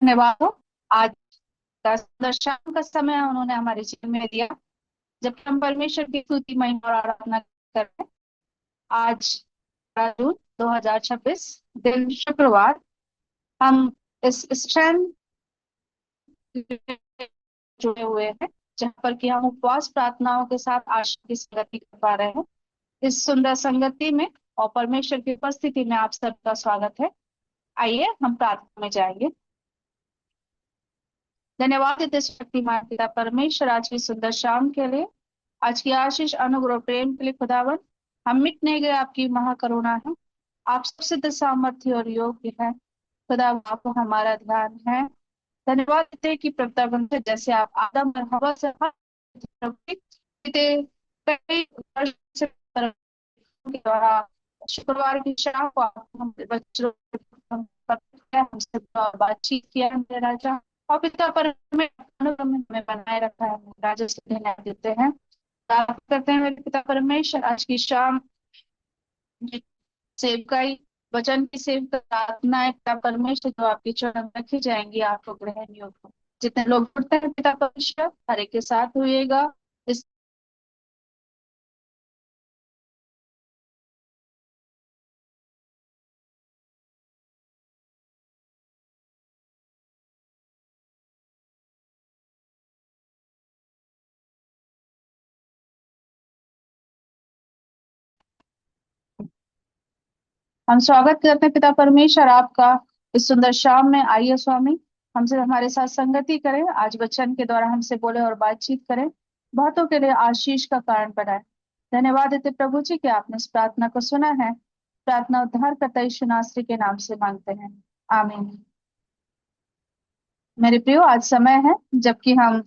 धन्यवाद हो। आज का सुंदर शाम का समय उन्होंने हमारे जीवन में दिया, जब हम परमेश्वर की स्तुति महिमा और आराधना करते हैं। आज 12 जून 2026, दिन शुक्रवार। हम इस स्ट्रेंथ जुड़े हुए हैं, जहाँ पर कि हम उपवास प्रार्थनाओं के साथ आशा की संगति कर पा रहे हैं। इस सुंदर संगति में और परमेश्वर की उपस्थिति में आप सबका स्वागत है। आइए हम प्रार्थना में जाएंगे। धन्यवाद देते शक्तिमान पिता परमेश्वर आज की सुंदर शाम के लिए, आज की आशीष अनुग्रह प्रेम के लिए। खुदावन, हम मिट नहीं गए, आपकी महाकरुणा है। आप सिद्ध सामर्थ्य और योग्य है। खुदा, आपको हमारा ध्यान है। धन्यवाद देते हैं कि प्रतापन से जैसे आप आदम और हवा से बीते कई वर्ष से के द्वारा शुक्रवार की शाम को हम बच्चों हमसे बातचीत किया है मेरे राजा। और पिता पर हमें अनुग्रह में हमें बनाए रखा है, राजा से धन्यवाद देते हैं। प्रार्थना करते हैं मेरे पिता परमेश्वर, आज की शाम जो सेवकाई वचन की सेवक प्रार्थनाएं पिता परमेश्वर जो आपके चरण में रखी जाएंगी, आपको ग्रहण योग्य हो। जितने लोग जुड़ते हैं पिता परमेश्वर, हर एक के साथ हुएगा। इस हम स्वागत करते हैं पिता परमेश्वर आपका इस सुंदर शाम में। आइए स्वामी, हमसे हमारे साथ संगति करें, आज वचन के द्वारा हमसे बोले और बातचीत करें, बहुतों के लिए आशीष का कारण बनाए। धन्यवाद देते प्रभु जी कि आपने इस प्रार्थना को सुना है। प्रार्थना उद्धार करता यीशु नासरी के नाम से मांगते हैं, आमीन। मेरे प्रियो, आज समय है जबकि हम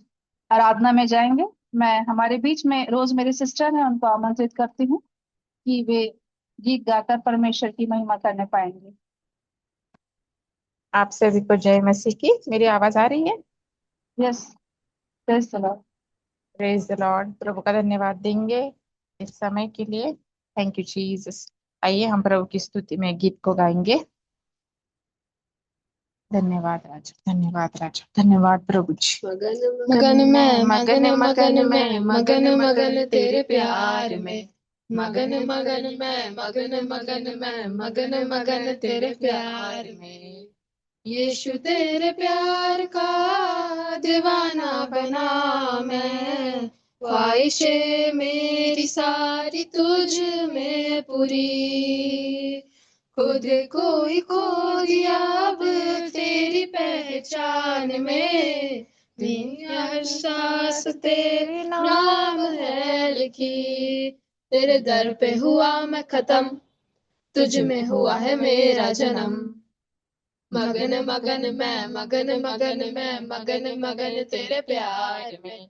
आराधना में जाएंगे। मैं हमारे बीच में रोज मेरे सिस्टर हैं, उनको आमंत्रित करती हूँ कि वे गीत गाकर परमेश्वर की महिमा करने पाएंगे। आप सभी को जय मसीह की। मेरी आवाज आ रही है? Yes, praise the lord. Praise the lord. प्रभु का धन्यवाद देंगे इस समय के लिए। Thank you Jesus. आइए हम प्रभु की स्तुति में गीत को गाएंगे। धन्यवाद राजा, धन्यवाद राजा, धन्यवाद प्रभु जी। मगन में मगन मगन में मगन मगन तेरे प्यार में, मगन मगन में मगन मगन में मगन मगन तेरे प्यार में। यीशु तेरे प्यार का दीवाना बना मैं, ख्वाहिशें मेरी सारी तुझ में पूरी। खुद को ही खो दिया अब तेरी पहचान में, दुनिया हर सांस तेरे नाम है लिखी। तेरे दर पे हुआ मैं खत्म, तुझ में हुआ है मेरा जन्म। मगन मगन में मगन मगन में मगन मगन तेरे प्यार में,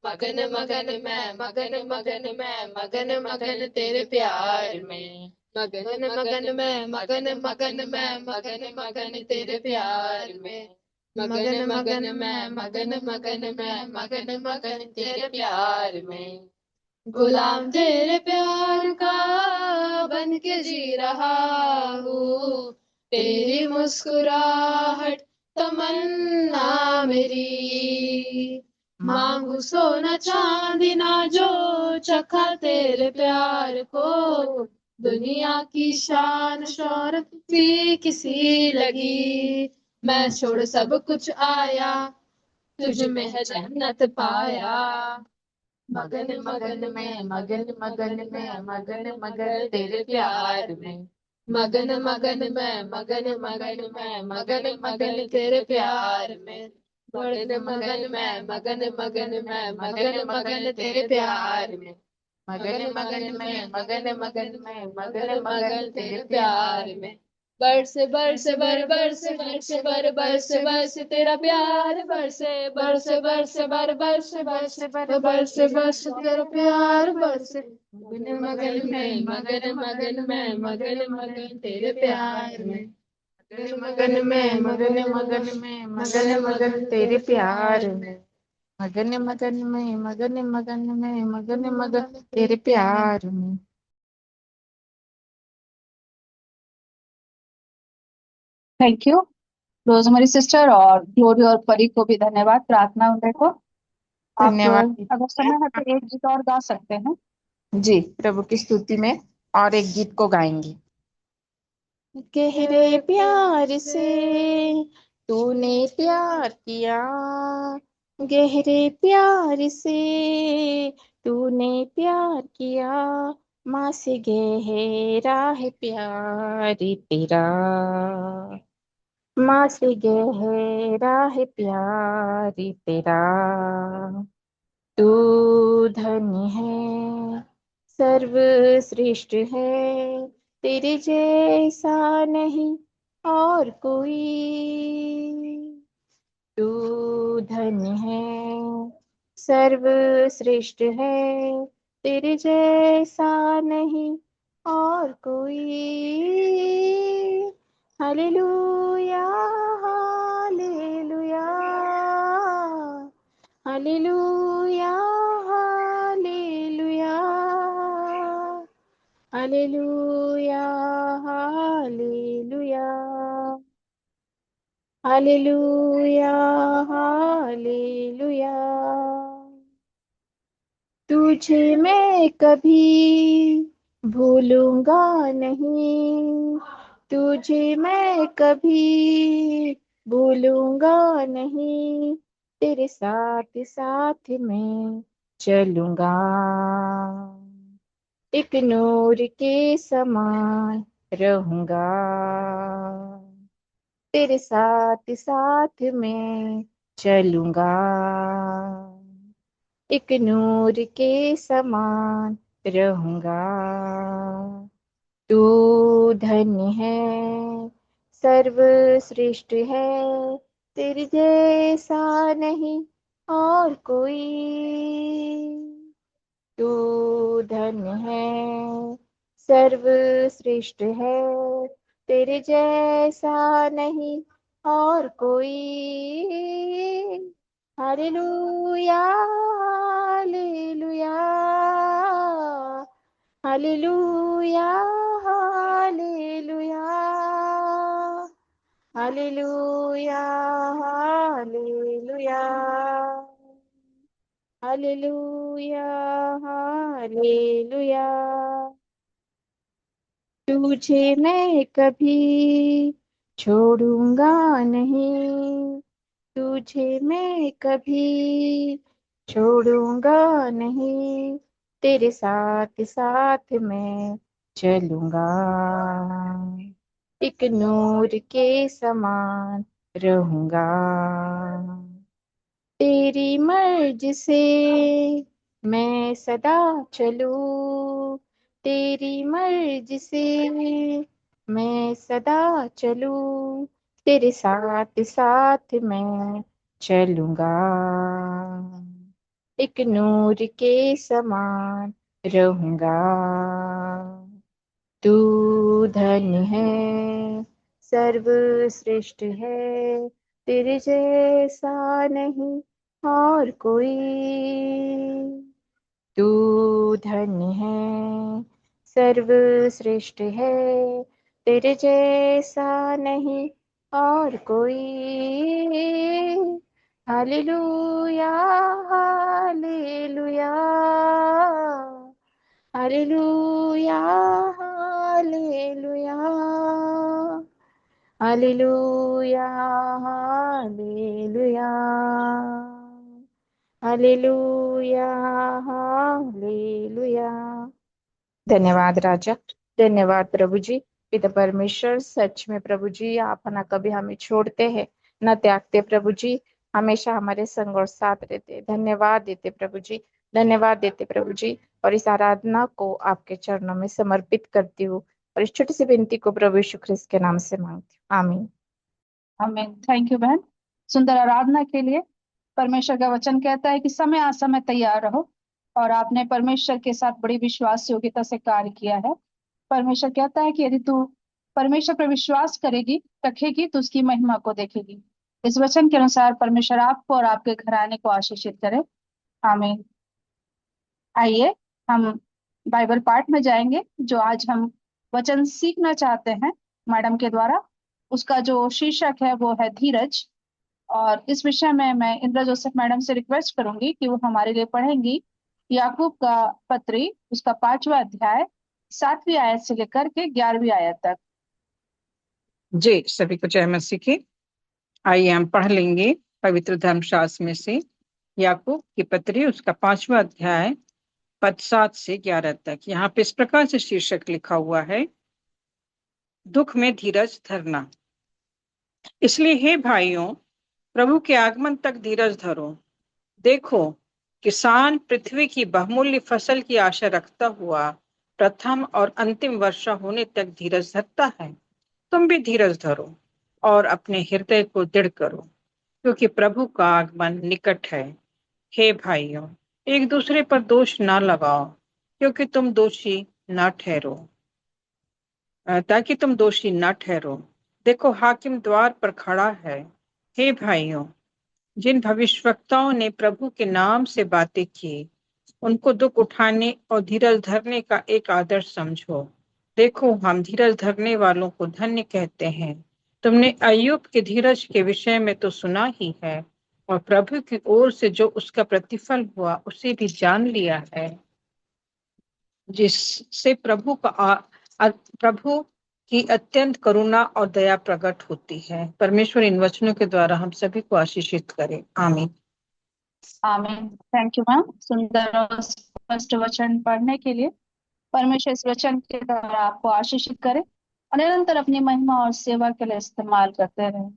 मगन मगन में मगन मगन में मगन मगन तेरे प्यार में। मगन मगन में मगन मगन में मगन मगन तेरे प्यार में, मगन मगन में मगन मगन में मगन मगन तेरे प्यार में। गुलाम तेरे प्यार का बन के जी रहा हूँ, तेरी मुस्कुराहट तमन्ना मेरी। मांगू सोना चांदी ना जो चखा तेरे प्यार को, दुनिया की शान शौहरत भी किसी लगी। मैं छोड़ सब कुछ आया, तुझ में है जन्नत पाया। मगन मगन में मगन मगन में मगन मगन तेरे प्यार में, मगन मगन में मगन मगन में मगन मगन तेरे प्यार में। मगन मगन में मगन मगन में मगन मगन तेरे प्यार में, मगन मगन में मगन मगन में मगन मगन तेरे प्यार में। बरसे बरसे बरसे बरसे बरसे बरसे तेरा प्यार बरसे, बरसे बरसे बरसे बरसे बरसे बरसे तेरा प्यार बरसे। मगन मगन में मगन मगन में मगन मगन तेरे प्यार में, मगन में मगन मगन में मगन मगन तेरे प्यार में, मगन मगन में मगन मगन में मगन मगन तेरे प्यार में। Thank you. रोजमेरी सिस्टर और ग्लोरी और परी को भी धन्यवाद प्रार्थना उदय को। आप धन्यवाद अगर समय है तो एक गीत और गा सकते हैं। जी। प्रभु की स्तुति में और एक गीत को गाएंगे। गहरे प्यार से तूने प्यार किया, गहरे प्यार से तूने प्यार किया, माँ से गहरा है प्यार तेरा, माँ से गहरा है प्यार तेरा। तू धन्य है, सर्वश्रेष्ठ है, तेरे जैसा नहीं और कोई। तू धन्य है, सर्वश्रेष्ठ है, तेरे जैसा नहीं और कोई। Hallelujah, hallelujah, hallelujah, hallelujah, hallelujah, hallelujah, hallelujah, hallelujah. तुझे मैं कभी भूलूंगा नहीं, तुझे मैं कभी भूलूंगा नहीं, तेरे साथ साथ मैं चलूंगा, एक नूर के समान रहूंगा, तेरे साथ साथ मैं चलूंगा, एक नूर के समान रहूंगा। तू धन्य है, सर्वश्रेष्ठ है, तेरे जैसा नहीं और कोई। तू धन्य है, सर्वश्रेष्ठ है, तेरे जैसा नहीं और कोई। Hallelujah, hallelujah, hallelujah, hallelujah, hallelujah, hallelujah, hallelujah, hallelujah. तुझे मैं कभी छोड़ूंगा नहीं, तुझे मैं कभी छोड़ूंगा नहीं, तेरे साथ साथ मैं चलूंगा, एक नूर के समान रहूंगा, तेरी मर्जी से मैं सदा चलूं, तेरी मर्जी से मैं सदा चलूं, तेरे साथ साथ मैं चलूंगा, एक नूर के समान रहूंगा। तू धन्य है, सर्वश्रेष्ठ है, तेरे जैसा नहीं और कोई। तू धन्य है, सर्वश्रेष्ठ है, तेरे जैसा नहीं और कोई। Hallelujah, hallelujah, hallelujah, hallelujah, hallelujah, hallelujah, hallelujah, hallelujah. धन्यवाद राजा, धन्यवाद प्रभु जी। पिता परमेश्वर, सच में प्रभु जी आप ना कभी हमें छोड़ते हैं न त्यागते प्रभु जी, हमेशा हमारे संग और साथ रहते। धन्यवाद देते प्रभु जी, धन्यवाद देते प्रभु जी। और इस आराधना को आपके चरणों में समर्पित करती हूँ और इस छोटी सी विनती को प्रभु यीशु ख्रिस्त के नाम से मांगती हूँ, आमीन। आमीन। थैंक यू बहन, सुंदर आराधना के लिए। परमेश्वर का वचन कहता है कि समय असमय तैयार रहो, और आपने परमेश्वर के साथ बड़ी विश्वास योग्यता से कार्य किया है। परमेश्वर कहता है कि यदि तू परमेश्वर पर विश्वास करेगी, रखेगी, तो उसकी महिमा को देखेगी। इस वचन के अनुसार परमेश्वर आपको और आपके घराने को आशीषित करे। आमीन। आइए हम बाइबल पाठ में जाएंगे, जो आज हम वचन सीखना चाहते हैं मैडम के द्वारा। उसका जो शीर्षक है वो है धीरज। और इस विषय में मैं इंद्रा जोसेफ मैडम से रिक्वेस्ट करूंगी कि वो हमारे लिए पढ़ेंगी याकूब का पत्री, उसका 5वां अध्याय 7वीं आयत से लेकर के 11वीं आयत तक। जी, सभी को जय मसीह की। आइए हम पढ़ लेंगे पवित्र धर्मशास्त्र में से याकूब की पत्री, उसका 5वां अध्याय पद 7 से 11 तक। यहाँ पे इस प्रकार से शीर्षक लिखा हुआ है, दुख में धीरज धरना। इसलिए हे भाइयों, प्रभु के आगमन तक धीरज धरो। देखो, किसान पृथ्वी की बहुमूल्य फसल की आशा रखता हुआ प्रथम और अंतिम वर्षा होने तक धीरज धरता है। तुम भी धीरज धरो और अपने हृदय को दृढ़ करो, क्योंकि प्रभु का आगमन निकट है। हे भाइयों, एक दूसरे पर दोष ना लगाओ, क्योंकि तुम दोषी ना ठहरो ताकि तुम दोषी न ठहरो। देखो, हाकिम द्वार पर खड़ा है। हे भाइयों, जिन भविष्यवक्ताओं ने प्रभु के नाम से बातें की, उनको दुख उठाने और धीरज धरने का एक आदर्श समझो। देखो, हम धीरज धरने वालों को धन्य कहते हैं। तुमने अय्यूब के धीरज के विषय में तो सुना ही है, और प्रभु की ओर से जो उसका प्रतिफल हुआ उसे भी जान लिया है, जिससे प्रभु की अत्यंत करुणा और दया प्रकट होती है। परमेश्वर इन वचनों के द्वारा हम सभी को आशीषित करे। आमीन। आमीन। थैंक यू मैम, सुंदर और स्पष्ट वचन पढ़ने के लिए। परमेश्वर इस वचन के द्वारा आपको आशीषित करे और निरंतर अपनी महिमा और सेवा के लिए इस्तेमाल करते रहे।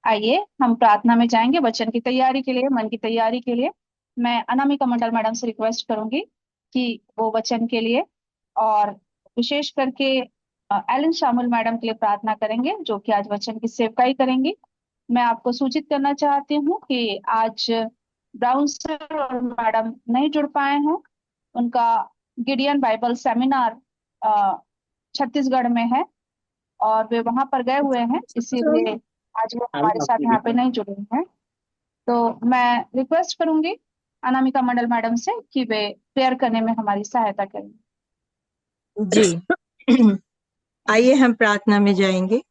आइए हम प्रार्थना में जाएंगे वचन की तैयारी के लिए, मन की तैयारी के लिए। मैं अनामिका मंडल मैडम से रिक्वेस्ट करूंगी कि वो वचन के लिए और विशेष करके एलन शामुल मैडम के लिए प्रार्थना करेंगे, जो कि आज वचन की सेवकाई करेंगी। मैं आपको सूचित करना चाहती हूँ कि आज ब्राउन सर और मैडम नहीं जुड़ पाए हैं। उनका गिडियन बाइबल सेमिनार छत्तीसगढ़ में है और वे वहां पर गए हुए हैं, इसीलिए आज वो हमारे साथ यहाँ पे नहीं जुड़े हैं। तो मैं रिक्वेस्ट करूंगी अनामिका मंडल मैडम से कि वे प्रेयर करने में हमारी सहायता करें। जी आइए हम प्रार्थना में जाएंगे।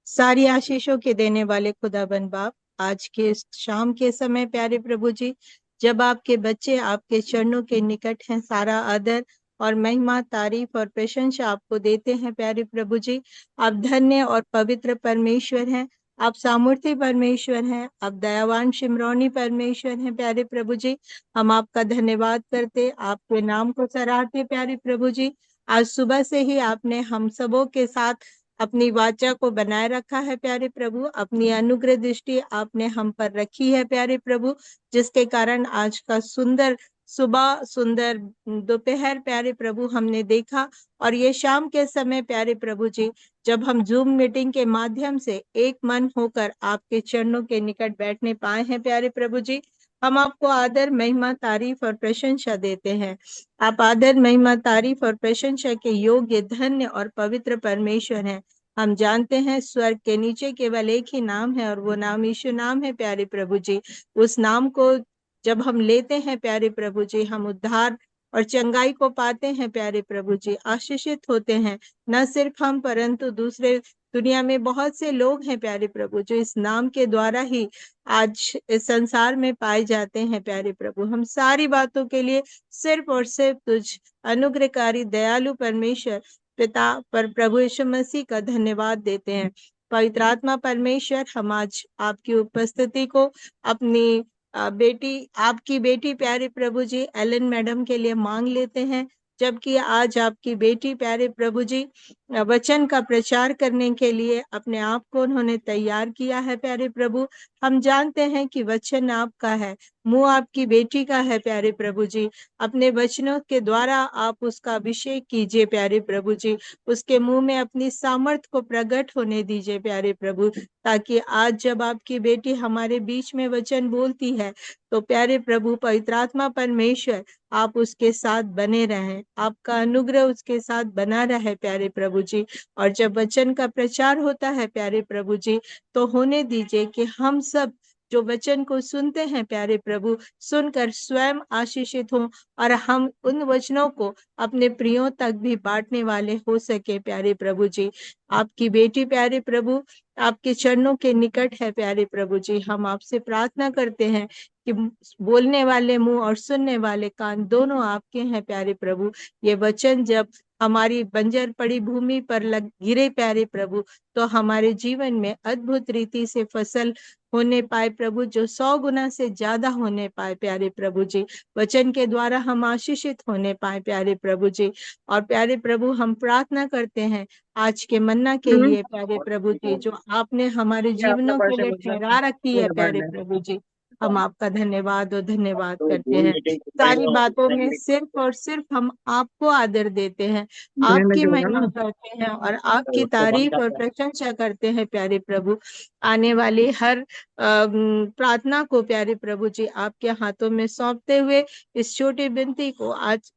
सारी आशीषों के देने वाले खुदाबंद बाप, आज के शाम के समय प्यारे प्रभु जी, जब आपके बच्चे आपके चरणों के निकट हैं, सारा आदर और महिमा, तारीफ और प्रशंसा आपको देते हैं। प्यारे प्रभु जी, आप धन्य और पवित्र परमेश्वर हैं, आप सामर्थ्य परमेश्वर हैं, आप दयावान शिमरौनी परमेश्वर हैं। प्यारे प्रभु जी, हम आपका धन्यवाद करते, आपके नाम को सराहते। प्यारे प्रभु जी, आज सुबह से ही आपने हम सबों के साथ अपनी वाचा को बनाए रखा है। प्यारे प्रभु, अपनी अनुग्रह दृष्टि आपने हम पर रखी है। प्यारे प्रभु, जिसके कारण आज का सुंदर सुबह, सुंदर दोपहर प्यारे प्रभु हमने देखा, और ये शाम के समय प्यारे प्रभु जी, जब हम जूम मीटिंग के माध्यम से एक मन होकर आपके चरणों के निकट बैठने पाए हैं। प्यारे प्रभु जी, हम आपको आदर, महिमा, तारीफ और प्रशंसा देते हैं। आप आदर, महिमा, तारीफ और प्रशंसा के योग्य, धन्य और पवित्र परमेश्वर हैं। हम जानते हैं स्वर्ग के नीचे केवल एक ही नाम है, और वो नाम यीशु नाम है। प्यारे प्रभु जी, उस नाम को जब हम लेते हैं प्यारे प्रभु जी, हम उद्धार और चंगाई को पाते हैं। प्यारे प्रभु जी, आशीषित होते हैं। न सिर्फ हम, परंतु दूसरे दुनिया में बहुत से लोग हैं प्यारे प्रभु, जो इस नाम के द्वारा ही आज इस संसार में पाए जाते हैं। प्यारे प्रभु, हम सारी बातों के लिए सिर्फ और सिर्फ तुझ अनुग्रहकारी दयालु परमेश्वर पिता पर प्रभु यीशु मसीह का धन्यवाद देते हैं। पवित्र आत्मा परमेश्वर, हम आज आपकी उपस्थिति को अपनी आपकी बेटी प्यारे प्रभु जी एलन मैडम के लिए मांग लेते हैं, जबकि आज आपकी बेटी प्यारे प्रभु जी वचन का प्रचार करने के लिए अपने आप को उन्होंने तैयार किया है। प्यारे प्रभु, हम जानते हैं कि वचन आपका है, मुंह आपकी बेटी का है। प्यारे प्रभु जी, अपने वचनों के द्वारा आप उसका अभिषेक कीजिए। प्यारे प्रभु जी, उसके मुंह में अपनी सामर्थ को प्रकट होने दीजिए। प्यारे प्रभु, ताकि आज जब आपकी बेटी हमारे बीच में वचन बोलती है, तो प्यारे प्रभु पवित्र आत्मा परमेश्वर आप उसके साथ बने रहें, आपका अनुग्रह उसके साथ बना रहे। प्यारे प्रभु जी, और जब वचन का प्रचार होता है प्यारे प्रभु जी, तो होने दीजिए कि हम सब जो वचन को सुनते हैं प्यारे प्रभु, सुनकर स्वयं आशीषित हों और हम उन वचनों को अपने प्रियों तक भी बांटने वाले हो सके प्यारे प्रभु जी। आपकी बेटी प्यारे प्रभु आपके चरणों के निकट है प्यारे प्रभु जी। हम आपसे प्रार्थना करते हैं कि बोलने वाले मुंह और सुनने वाले कान दोनों आपके हैं प्यारे प्रभु। ये वचन जब हमारी बंजर पड़ी भूमि पर गिरे प्यारे प्रभु, तो हमारे जीवन में अद्भुत रीति से फसल होने पाए प्रभु, जो 100 गुना से ज्यादा होने पाए प्यारे प्रभु जी। वचन के द्वारा हम आशीषित होने पाए प्यारे प्रभु जी। और प्यारे प्रभु हम प्रार्थना करते हैं आज के मन्ना के लिए प्यारे प्रभु जी, जो आपने हमारे जीवनों के लिए ठहरा रखी है प्यारे प्रभु जी। हम आपका धन्यवाद और धन्यवाद करते हैं। सारी बातों में सिर्फ और सिर्फ हम आपको आदर देते हैं, आपकी महिमा करते हैं और आपकी तारीफ और प्रशंसा करते हैं प्यारे प्रभु। आने वाली हर प्रार्थना को प्यारे प्रभु जी आपके हाथों में सौंपते हुए इस छोटी विनती को आज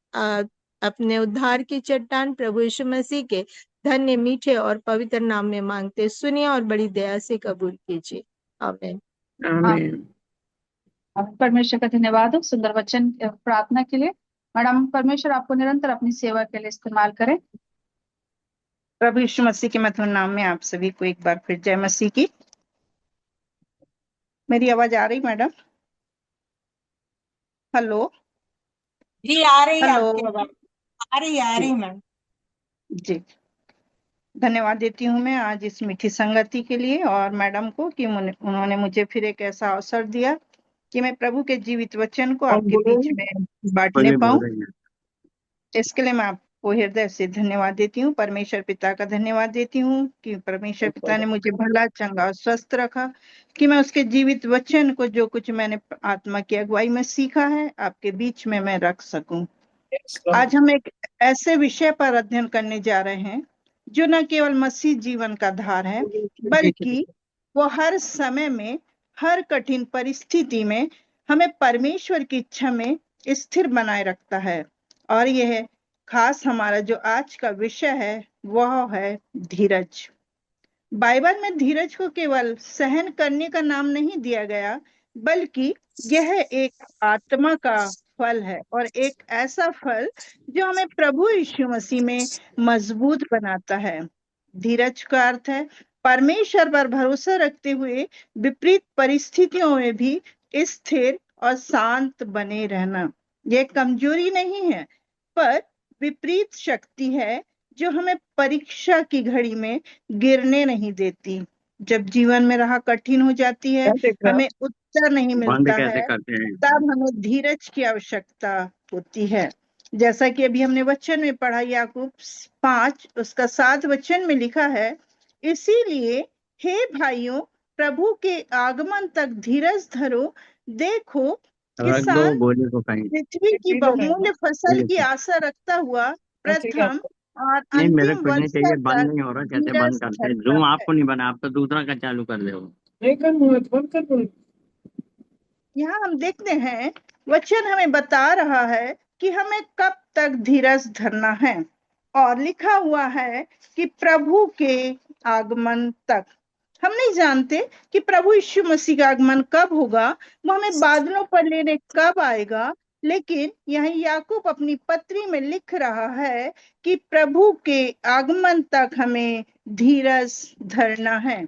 अपने उद्धार की चट्टान प्रभु यीशु मसीह के धन्य मीठे और पवित्र नाम में मांगते सुनिए और बड़ी दया से कबूल कीजिए। आमीन। आमीन। परमेश्वर का धन्यवाद हो सुंदर वचन प्रार्थना के लिए। मैडम, परमेश्वर आपको निरंतर अपनी सेवा के लिए इस्तेमाल करे। प्रभु यीशु मसीह के मधुर नाम में आप सभी को एक बार फिर जय मसीह की। मेरी आवाज आ रही मैडम? हेलो जी आ रही है हेलो आपकी आवाज, आ रही मैम जी। धन्यवाद देती हूँ मैं आज इस मीठी संगति के लिए और मैडम को कि उन्होंने मुझे फिर एक ऐसा अवसर दिया कि मैं प्रभु के जीवित वचन को आपके बीच में बांटने पाऊं। इसके लिए मैं आपको हृदय से धन्यवाद देती हूँ। परमेश्वर पिता का धन्यवाद देती हूँ कि परमेश्वर पिता ने मुझे भला चंगा और स्वस्थ रखा कि मैं उसके जीवित वचन को जो कुछ मैंने आत्मा की अगुवाई में सीखा है आपके बीच में मैं रख सकूं। आज हम एक ऐसे विषय पर अध्ययन करने जा रहे हैं जो न केवल मसीह जीवन का आधार है, बल्कि वो हर समय में, हर कठिन परिस्थिति में हमें परमेश्वर की इच्छा में स्थिर बनाए रखता है। और यह खास हमारा जो आज का विषय है वह है धीरज। बाइबल में धीरज को केवल सहन करने का नाम नहीं दिया गया, बल्कि यह एक आत्मा का फल है और एक ऐसा फल जो हमें प्रभु यीशु मसीह में मजबूत बनाता है। धीरज का अर्थ है परमेश्वर पर भरोसा रखते हुए विपरीत परिस्थितियों में भी स्थिर और शांत बने रहना। यह कमजोरी नहीं है, पर विपरीत शक्ति है जो हमें परीक्षा की घड़ी में गिरने नहीं देती। जब जीवन में राह कठिन हो जाती है, हमें उत्तर नहीं मिलता है, तब हमें धीरज की आवश्यकता होती है। जैसा कि अभी हमने वचन में पढ़ा, याकूब 5 उसका 7 वचन में लिखा है, इसीलिए हे भाइयों प्रभु के आगमन तक धीरज धरो। देखो किसान पृथ्वी की बहुमूल्य फसल की आशा रखता हुआ प्रथम और अंतिम वर्ष तक बंद नहीं हो रहा, कैसे बंद करते हैं? जूम आपको नहीं बना, आप तो दूसरा का चालू कर दे। यहाँ हम देखते हैं वचन हमें बता रहा है कि हमें कब तक धीरज धरना है, और लिखा हुआ है कि प्रभु के आगमन तक। हम नहीं जानते कि प्रभु यीशु मसीह का आगमन कब होगा, वो हमें बादलों पर लेने कब आएगा, लेकिन यहाँ याकूब अपनी पत्री में लिख रहा है कि प्रभु के आगमन तक हमें धीरज धरना है।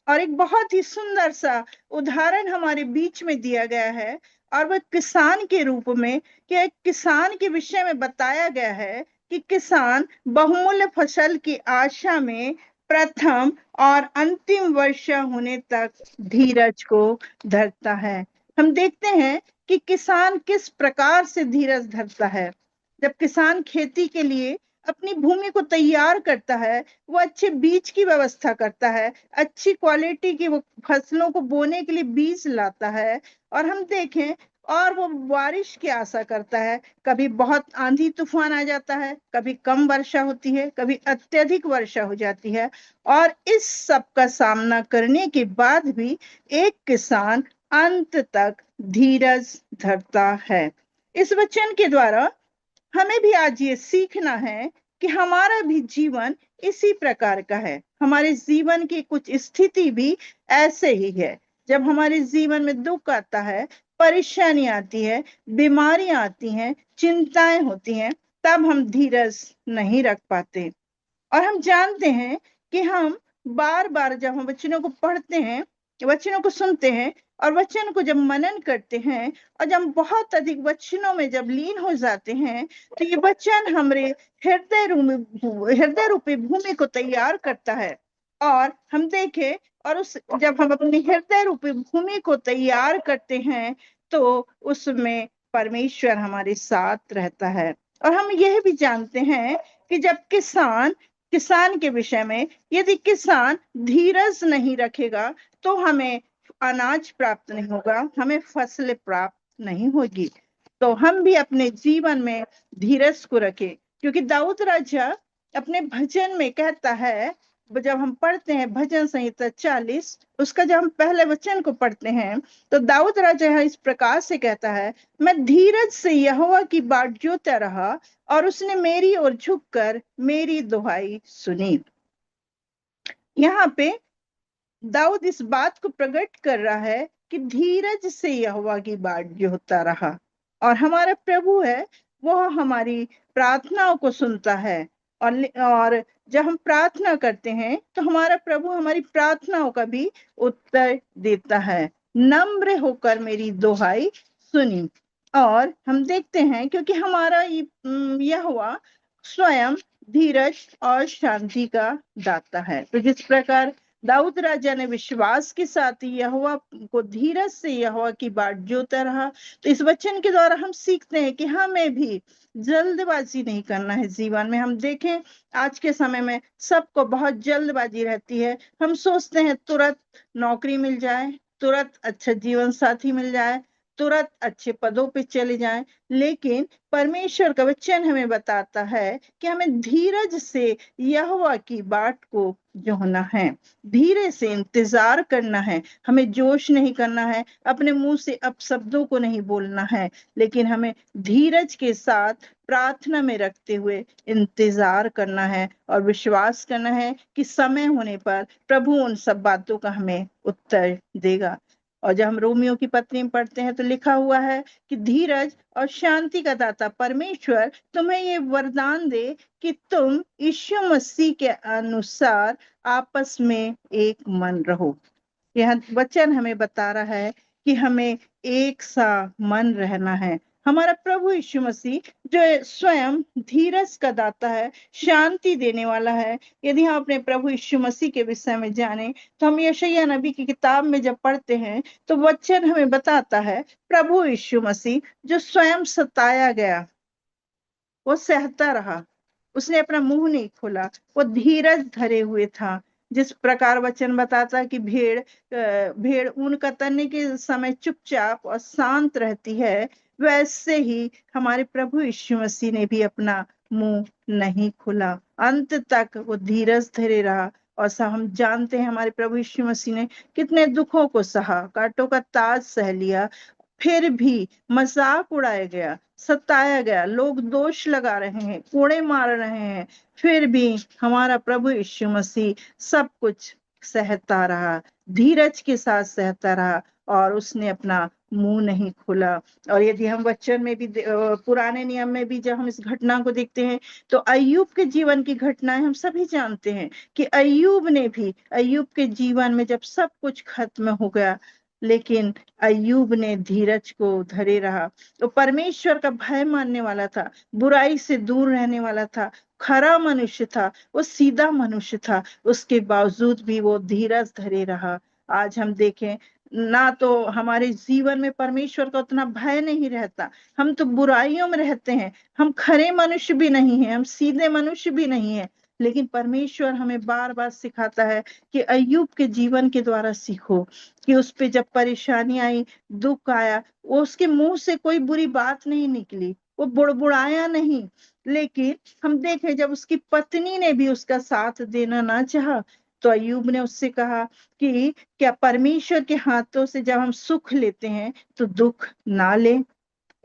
और एक बहुत ही सुंदर सा उदाहरण हमारे बीच में दिया गया है, और वह किसान के रूप में, कि एक किसान के विषय में बताया गया है कि किसान बहुमूल्य फसल की आशा में प्रथम और अंतिम वर्षा होने तक धीरज को धरता है। हम देखते हैं कि किसान किस प्रकार से धीरज धरता है। जब किसान खेती के लिए अपनी भूमि को तैयार करता है, वो अच्छे बीज की व्यवस्था करता है, अच्छी क्वालिटी की वो फसलों को बोने के लिए बीज लाता है, और हम देखें और वो बारिश की आशा करता है। कभी बहुत आंधी तूफान आ जाता है, कभी कम वर्षा होती है, कभी अत्यधिक वर्षा हो जाती है, और इस सब का सामना करने के बाद भी एक किसान अंत तक धीरज धरता है। इस वचन के द्वारा हमें भी आज ये सीखना है कि हमारा भी जीवन इसी प्रकार का है। हमारे जीवन की कुछ स्थिति भी ऐसे ही है। जब हमारे जीवन में दुख आता है, परेशानी आती है, बीमारियां आती हैं, चिंताएं होती हैं, तब हम धीरज नहीं रख पाते। और हम जानते हैं कि हम बार बार जब हम वचनों को पढ़ते हैं, वचनों को सुनते हैं और वचन को जब मनन करते हैं और जब हम बहुत अधिक वचनों में जब लीन हो जाते हैं, तो ये वचन हमारे हृदय रूपी भूमि को तैयार करता है। और हम देखें, और उस जब हम अपनी हृदय रूपी भूमि को तैयार करते हैं तो उसमें परमेश्वर हमारे साथ रहता है। और हम यह भी जानते हैं कि जब किसान के विषय में, यदि किसान धीरज नहीं रखेगा तो हमें अनाज प्राप्त नहीं होगा, हमें फसल प्राप्त नहीं होगी। तो हम भी अपने जीवन में धीरज को रखें, क्योंकि दाऊद राजा अपने भजन में कहता है, जब हम पढ़ते हैं भजन संहिता 40, उसका जब हम पहले वचन को पढ़ते हैं तो दाऊद राजा इस प्रकार से कहता है, मैं धीरज से यहोवा की बाट जोता रहा और उसने मेरी ओर झुककर मेरी दुहाई सुनी। यहाँ पे दाऊद इस बात को प्रकट कर रहा है कि धीरज से यहोवा की बाट जोता रहा, और हमारा प्रभु है वह हमारी प्रार्थनाओं को सुनता है। और जब हम प्रार्थना करते हैं तो हमारा प्रभु हमारी प्रार्थनाओं का भी उत्तर देता है। नम्र होकर मेरी दुहाई सुनी। और हम देखते हैं, क्योंकि हमारा यहोवा स्वयं धीरज और शांति का दाता है। तो जिस प्रकार दाऊद राजा ने विश्वास के साथ यहोवा को धीरज से यहोवा की बाट जोता रहा, तो इस वचन के द्वारा हम सीखते हैं कि हमें भी जल्दबाजी नहीं करना है जीवन में। हम देखें आज के समय में सबको बहुत जल्दबाजी रहती है। हम सोचते हैं तुरंत नौकरी मिल जाए, तुरंत अच्छा जीवन साथी मिल जाए, तुरंत अच्छे पदों पे चले जाएं, लेकिन परमेश्वर का वचन हमें बताता है कि हमें धीरज से यहोवा की बाट को जोहना है, धीरे से इंतजार करना है। हमें जोश नहीं करना है, अपने मुंह से अपशब्दों को नहीं बोलना है, लेकिन हमें धीरज के साथ प्रार्थना में रखते हुए इंतजार करना है और विश्वास करना है कि समय होने पर प्रभु उन सब बातों का हमें उत्तर देगा। और जब हम रोमियो की पत्री में पढ़ते हैं तो लिखा हुआ है कि धीरज और शांति का दाता परमेश्वर तुम्हें ये वरदान दे कि तुम यीशु मसीह के अनुसार आपस में एक मन रहो। यह वचन हमें बता रहा है कि हमें एक सा मन रहना है। हमारा प्रभु यीशु मसीह जो स्वयं धीरज का दाता है, शांति देने वाला है। यदि हम अपने प्रभु यीशु मसीह के विषय में जाने तो हम यशायाह नबी की किताब में जब पढ़ते हैं तो वचन हमें बताता है, प्रभु यीशु मसीह जो स्वयं सताया गया, वो सहता रहा, उसने अपना मुंह नहीं खोला, वो धीरज धरे हुए था। जिस प्रकार वचन बताता कि भेड़ ऊन कतरने के समय चुपचाप और शांत रहती है, वैसे ही हमारे प्रभु यीशु मसीह ने भी अपना मुंह नहीं खोला, अंत तक वो धीरज धरे रहा। और हम जानते हैं हमारे प्रभु यीशु मसीह ने कितने दुखों को सहा, कांटों का ताज सह लिया, फिर भी मजाक उड़ाया गया, सताया गया, लोग दोष लगा रहे हैं, कोड़े मार रहे हैं, फिर भी हमारा प्रभु यीशु मसीह सब कुछ सहता रहा, धीरज के साथ सहता रहा और उसने अपना मुंह नहीं खोला। और यदि हम वचन में भी पुराने नियम में भी जब हम इस घटना को देखते हैं तो अय्यूब के जीवन की घटनाएं हम सभी जानते हैं कि अय्यूब के जीवन में जब सब कुछ खत्म हो गया, लेकिन अय्यूब ने धीरज को धरे रहा। तो परमेश्वर का भय मानने वाला था, बुराई से दूर रहने वाला था, खरा मनुष्य था, वो सीधा मनुष्य था, उसके बावजूद भी वो धीरज धरे रहा। आज हम देखें ना तो हमारे जीवन में परमेश्वर का उतना भय नहीं रहता, हम तो बुराइयों में रहते हैं, हम खरे मनुष्य भी नहीं हैं, हम सीधे मनुष्य भी नहीं हैं, लेकिन परमेश्वर हमें बार बार सिखाता है कि अय्यूब के जीवन के द्वारा सीखो कि उस पे जब परेशानी आई, दुख आया, वो उसके मुंह से कोई बुरी बात नहीं निकली, वो बुड़बुड़ाया नहीं। लेकिन हम देखें जब उसकी पत्नी ने भी उसका साथ देना ना चाहा तो अय्यूब ने उससे कहा कि क्या परमेश्वर के हाथों से जब हम सुख लेते हैं तो दुख ना ले।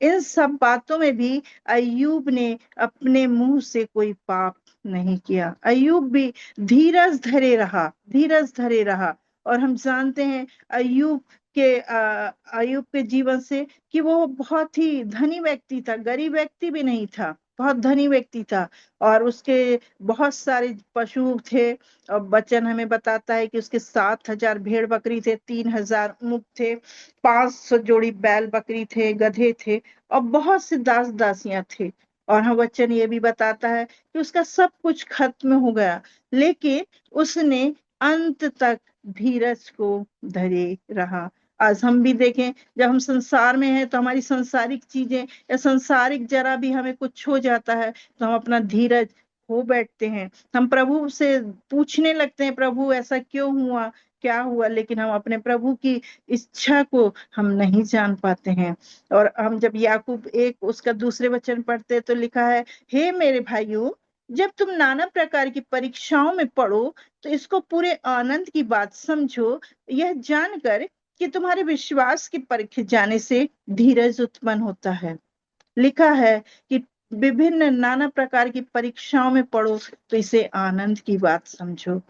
इन सब बातों में भी अय्यूब ने अपने मुंह से कोई पाप नहीं किया, अय्यूब भी धीरज धरे रहा और हम जानते हैं अय्यूब के जीवन से कि वो बहुत ही धनी व्यक्ति था, गरीब व्यक्ति भी नहीं था, बहुत धनी व्यक्ति था। और उसके बहुत सारे पशु थे, और वचन हमें बताता है कि उसके 7,000 भेड़ बकरी थे, 3,000 ऊंट थे, 500 जोड़ी बैल बकरी थे, गधे थे, और बहुत से दास दासियां थे। और हाँ, वचन ये भी बताता है कि उसका सब कुछ खत्म हो गया, लेकिन उसने अंत तक धीरज को धरे रहा। आज हम भी देखें, जब हम संसार में हैं तो हमारी संसारिक चीजें या संसारिक जरा भी हमें कुछ हो जाता है तो हम अपना धीरज खो बैठते हैं। हम प्रभु से पूछने लगते हैं, प्रभु ऐसा क्यों हुआ, क्या हुआ, लेकिन हम अपने प्रभु की इच्छा को हम नहीं जान पाते हैं। और हम जब याकूब 1 उसका दूसरे वचन पढ़ते हैं तो लिखा है, हे मेरे भाइयों, जब तुम नाना प्रकार की परीक्षाओं में पड़ो तो इसको पूरे आनंद की बात समझो, यह जानकर कि तुम्हारे विश्वास के परखे जाने से धीरज उत्पन्न होता है। लिखा है कि विभिन्न नाना प्रकार की परीक्षाओं में पड़ो तो इसे आनंद की बात समझो।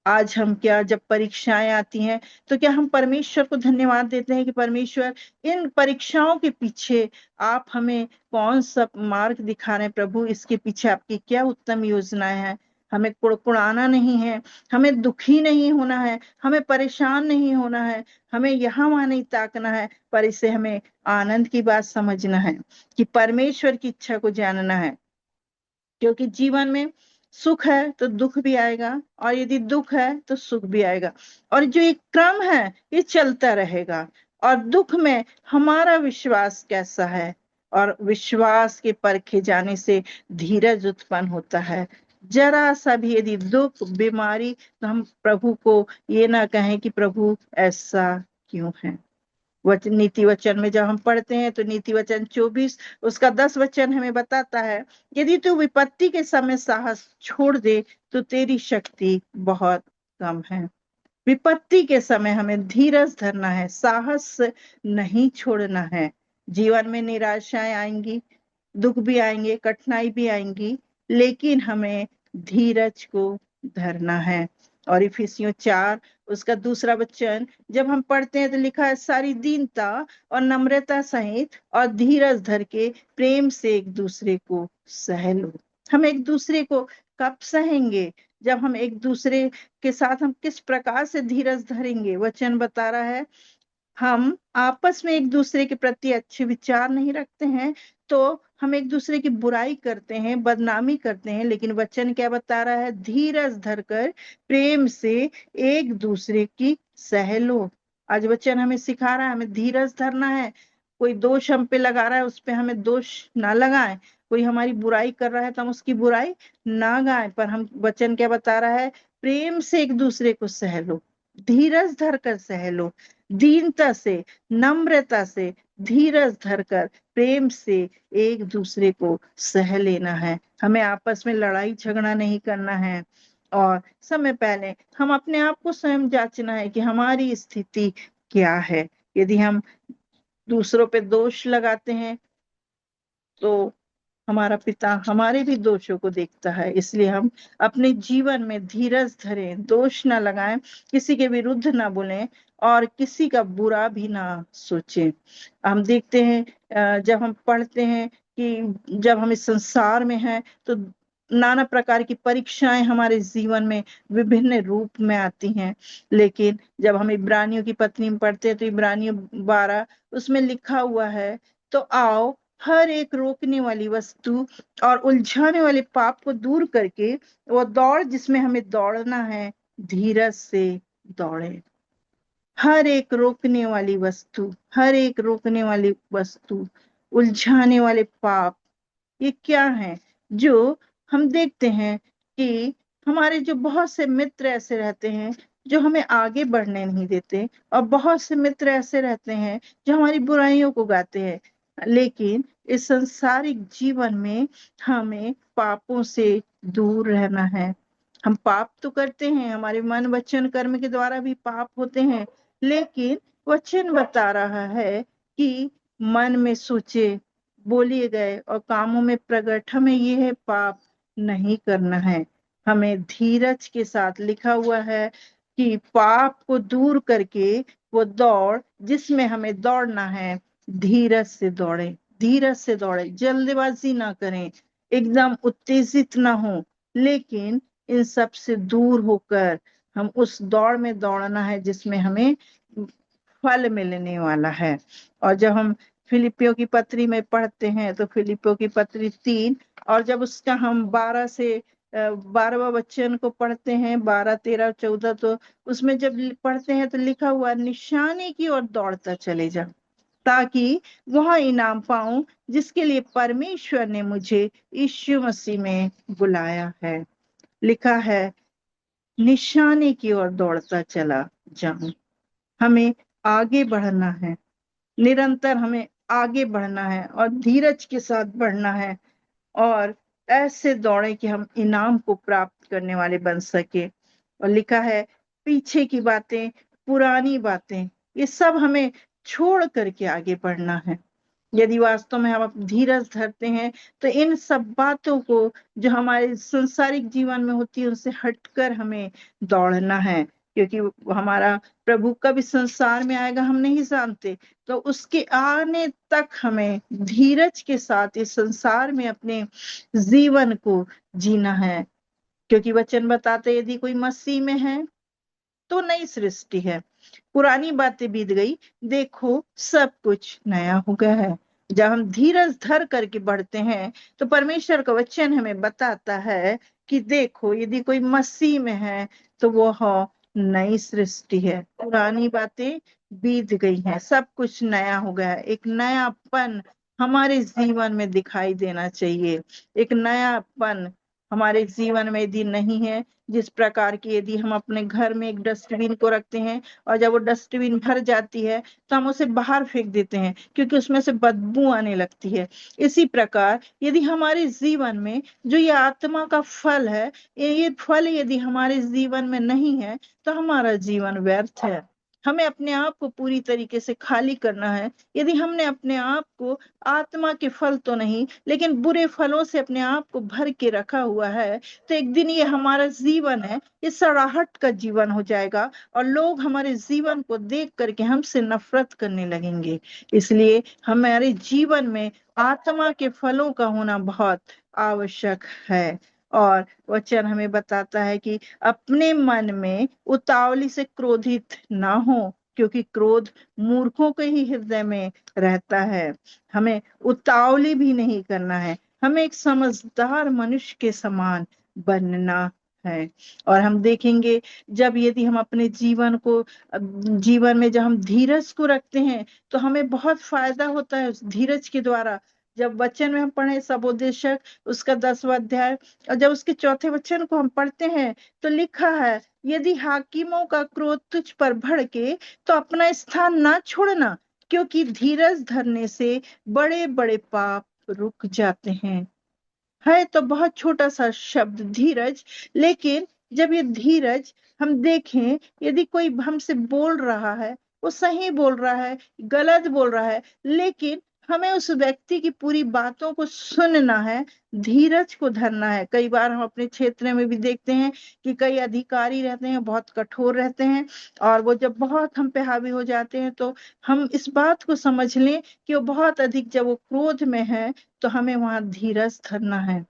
आज हम क्या, जब परीक्षाएं आती हैं तो क्या हम परमेश्वर को धन्यवाद देते हैं कि परमेश्वर, इन परीक्षाओं के पीछे आप हमें कौन सा मार्ग दिखा रहे हैं, प्रभु इसके पीछे आपकी क्या उत्तम योजनाएं हैं। हमें कुड़कुड़ाना नहीं है, हमें दुखी नहीं होना है, हमें परेशान नहीं होना है, हमें यहाँ वहां नहीं ताकना है, पर इसे हमें आनंद की बात समझना है कि परमेश्वर की इच्छा को जानना है। क्योंकि जीवन में सुख है तो दुख भी आएगा, और यदि दुख है तो सुख भी आएगा, और जो एक क्रम है ये चलता रहेगा। और दुख में हमारा विश्वास कैसा है, और विश्वास के परखे जाने से धीरज उत्पन्न होता है। जरा सा भी यदि दुख, बीमारी, तो हम प्रभु को ये ना कहें कि प्रभु ऐसा क्यों है। नीति वचन में जब हम पढ़ते हैं तो नीति वचन 24 उसका 10 वचन हमें बताता है, यदि तू विपत्ति के समय साहस छोड़ दे तो तेरी शक्ति बहुत कम है। विपत्ति के समय हमें धीरज धरना है, साहस नहीं छोड़ना है। जीवन में निराशाएं आएंगी, दुख भी आएंगे, कठिनाई भी आएंगी, लेकिन हमें धीरज को धरना है। और इफिसियों 4 उसका दूसरा वचन जब हम पढ़ते हैं तो लिखा है, सारी दीनता और नम्रता सहित और धीरज धर के प्रेम से एक दूसरे को सह लो। हम एक दूसरे को कब सहेंगे, जब हम एक दूसरे के साथ हम किस प्रकार से धीरज धरेंगे। वचन बता रहा है, हम आपस में एक दूसरे के प्रति अच्छे विचार नहीं रखते हैं तो हम एक दूसरे की बुराई करते हैं, बदनामी करते हैं। लेकिन वचन क्या बता रहा है, धीरज धरकर प्रेम से एक दूसरे की सह लो। आज वचन हमें सिखा रहा है, हमें धीरज धरना है। कोई दोष हम पे लगा रहा है, उस पे हमें दोष ना लगाएं। कोई हमारी बुराई कर रहा है तो हम उसकी बुराई ना गाएं, पर हम वचन क्या बता रहा है, प्रेम से एक दूसरे को सह लो, धीरज धरकर सह लो, दीनता से, नम्रता से, धीरज धरकर प्रेम से एक दूसरे को सह लेना है। हमें आपस में लड़ाई झगड़ा नहीं करना है, और समय पहले हम अपने आप को स्वयं जांचना है कि हमारी स्थिति क्या है। यदि हम दूसरों पे दोष लगाते हैं तो हमारा पिता हमारे भी दोषों को देखता है। इसलिए हम अपने जीवन में धीरज धरें, दोष ना लगाएं, किसी के विरुद्ध ना बोलें, और किसी का बुरा भी ना सोचें। हम देखते हैं जब हम पढ़ते हैं कि जब हम इस संसार में हैं तो नाना प्रकार की परीक्षाएं हमारे जीवन में विभिन्न रूप में आती हैं। लेकिन जब हम इब्रानियों की पत्री में पढ़ते हैं तो इब्रानियों 12 उसमें लिखा हुआ है, तो आओ हर एक रोकने वाली वस्तु और उलझाने वाले पाप को दूर करके वो दौड़ जिसमें हमें दौड़ना है, धीरज से दौड़े। हर एक रोकने वाली वस्तु, हर एक रोकने वाली वस्तु, उलझाने वाले पाप, ये क्या है जो हम देखते हैं कि हमारे जो बहुत से मित्र ऐसे रहते हैं जो हमें आगे बढ़ने नहीं देते, और बहुत से मित्र ऐसे रहते हैं जो हमारी बुराइयों को गाते हैं। लेकिन इस संसारिक जीवन में हमें पापों से दूर रहना है। हम पाप तो करते हैं, हमारे मन वचन कर्म के द्वारा भी पाप होते हैं, लेकिन वचन बता रहा है कि मन में सोचे, बोलिए गए और कामों में प्रकट हमें यह पाप नहीं करना है। हमें धीरज के साथ, लिखा हुआ है कि पाप को दूर करके वो दौड़ जिसमें हमें दौड़ना है, धीरज से दौड़े, धीरज से दौड़े, जल्दबाजी ना करें, एकदम उत्तेजित ना हो, लेकिन इन सब से दूर होकर हम उस दौड़ में दौड़ना है जिसमें हमें फल मिलने वाला है। और जब हम फिलिपियों की पत्री में पढ़ते हैं तो फिलिपियों की पत्री 3 और जब उसका हम 12 से 12वां वचन को पढ़ते हैं, 12, 13, 14, तो उसमें जब पढ़ते हैं तो लिखा हुआ निशाने की ओर दौड़ता चले जा ताकि वह इनाम पाऊं जिसके लिए परमेश्वर ने मुझे यीशु मसीह में बुलाया है। लिखा है निशाने की ओर दौड़ता चला जाऊं। हमें आगे बढ़ना है, निरंतर हमें आगे बढ़ना है और धीरज के साथ बढ़ना है और ऐसे दौड़े कि हम इनाम को प्राप्त करने वाले बन सके। और लिखा है पीछे की बातें, पुरानी बातें, ये सब हमें छोड़ करके आगे बढ़ना है। यदि वास्तव में हम धीरज धरते हैं तो इन सब बातों को जो हमारे संसारिक जीवन में होती है उनसे हटकर हमें दौड़ना है, क्योंकि हमारा प्रभु कब इस संसार में आएगा हम नहीं जानते। तो उसके आने तक हमें धीरज के साथ इस संसार में अपने जीवन को जीना है, क्योंकि वचन बताते यदि कोई मसीह में है तो नई सृष्टि है, पुरानी बातें बीत गई, देखो सब कुछ नया हो गया है। जब हम धीरज धर करके बढ़ते हैं तो परमेश्वर का वचन हमें बताता है कि देखो यदि कोई मसीह में है तो वो नई सृष्टि है, पुरानी बातें बीत गई हैं, सब कुछ नया हो गया है। एक नयापन हमारे जीवन में दिखाई देना चाहिए। एक नयापन हमारे जीवन में यदि नहीं है, जिस प्रकार की यदि हम अपने घर में एक डस्टबिन को रखते हैं और जब वो डस्टबिन भर जाती है तो हम उसे बाहर फेंक देते हैं क्योंकि उसमें से बदबू आने लगती है, इसी प्रकार यदि हमारे जीवन में जो ये आत्मा का फल है, ये फल यदि हमारे जीवन में नहीं है तो हमारा जीवन व्यर्थ है। हमें अपने आप को पूरी तरीके से खाली करना है। यदि हमने अपने आप को आत्मा के फल तो नहीं लेकिन बुरे फलों से अपने आप को भर के रखा हुआ है तो एक दिन ये हमारा जीवन है, ये सड़ाहट का जीवन हो जाएगा और लोग हमारे जीवन को देख करके हमसे नफरत करने लगेंगे। इसलिए हमारे जीवन में आत्मा के फलों का होना बहुत आवश्यक है। और वचन हमें बताता है कि अपने मन में उतावली से क्रोधित ना हो, क्योंकि क्रोध मूर्खों के ही हृदय में रहता है। हमें उतावली भी नहीं करना है, हमें एक समझदार मनुष्य के समान बनना है। और हम देखेंगे जब यदि हम अपने जीवन में जब हम धीरज को रखते हैं तो हमें बहुत फायदा होता है उस धीरज के द्वारा। जब वचन में हम पढ़े सबोदेशक उसका 10वां अध्याय और जब उसके 4थे वचन को हम पढ़ते हैं तो लिखा है यदि हाकिमों का क्रोध तुझ पर भड़के तो अपना स्थान ना छोड़ना, क्योंकि धीरज धरने से बड़े बड़े पाप रुक जाते हैं। है तो बहुत छोटा सा शब्द धीरज, लेकिन जब ये धीरज हम देखें, यदि कोई हमसे बोल रहा है, वो सही बोल रहा है, गलत बोल रहा है, लेकिन हमें उस व्यक्ति की पूरी बातों को सुनना है, धीरज को धरना है। कई बार हम अपने क्षेत्र में भी देखते हैं कि कई अधिकारी रहते हैं, बहुत कठोर रहते हैं और वो जब बहुत हम पे हावी हो जाते हैं तो हम इस बात को समझ लें कि वो बहुत अधिक जब वो क्रोध में है तो हमें वहां धीरज धरना है,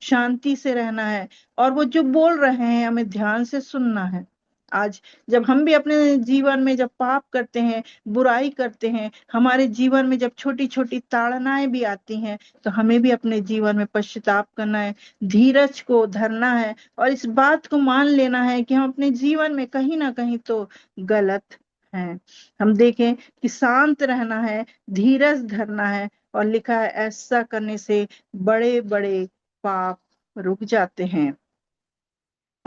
शांति से रहना है और वो जो बोल रहे हैं हमें ध्यान से सुनना है। आज जब हम भी अपने जीवन में जब पाप करते हैं, बुराई करते हैं, हमारे जीवन में जब छोटी छोटी ताड़नाएं भी आती हैं तो हमें भी अपने जीवन में पश्चाताप करना है, धीरज को धरना है और इस बात को मान लेना है कि हम अपने जीवन में कहीं ना कहीं तो गलत हैं। हम देखें कि शांत रहना है, धीरज धरना है और लिखा है ऐसा करने से बड़े बड़े पाप रुक जाते हैं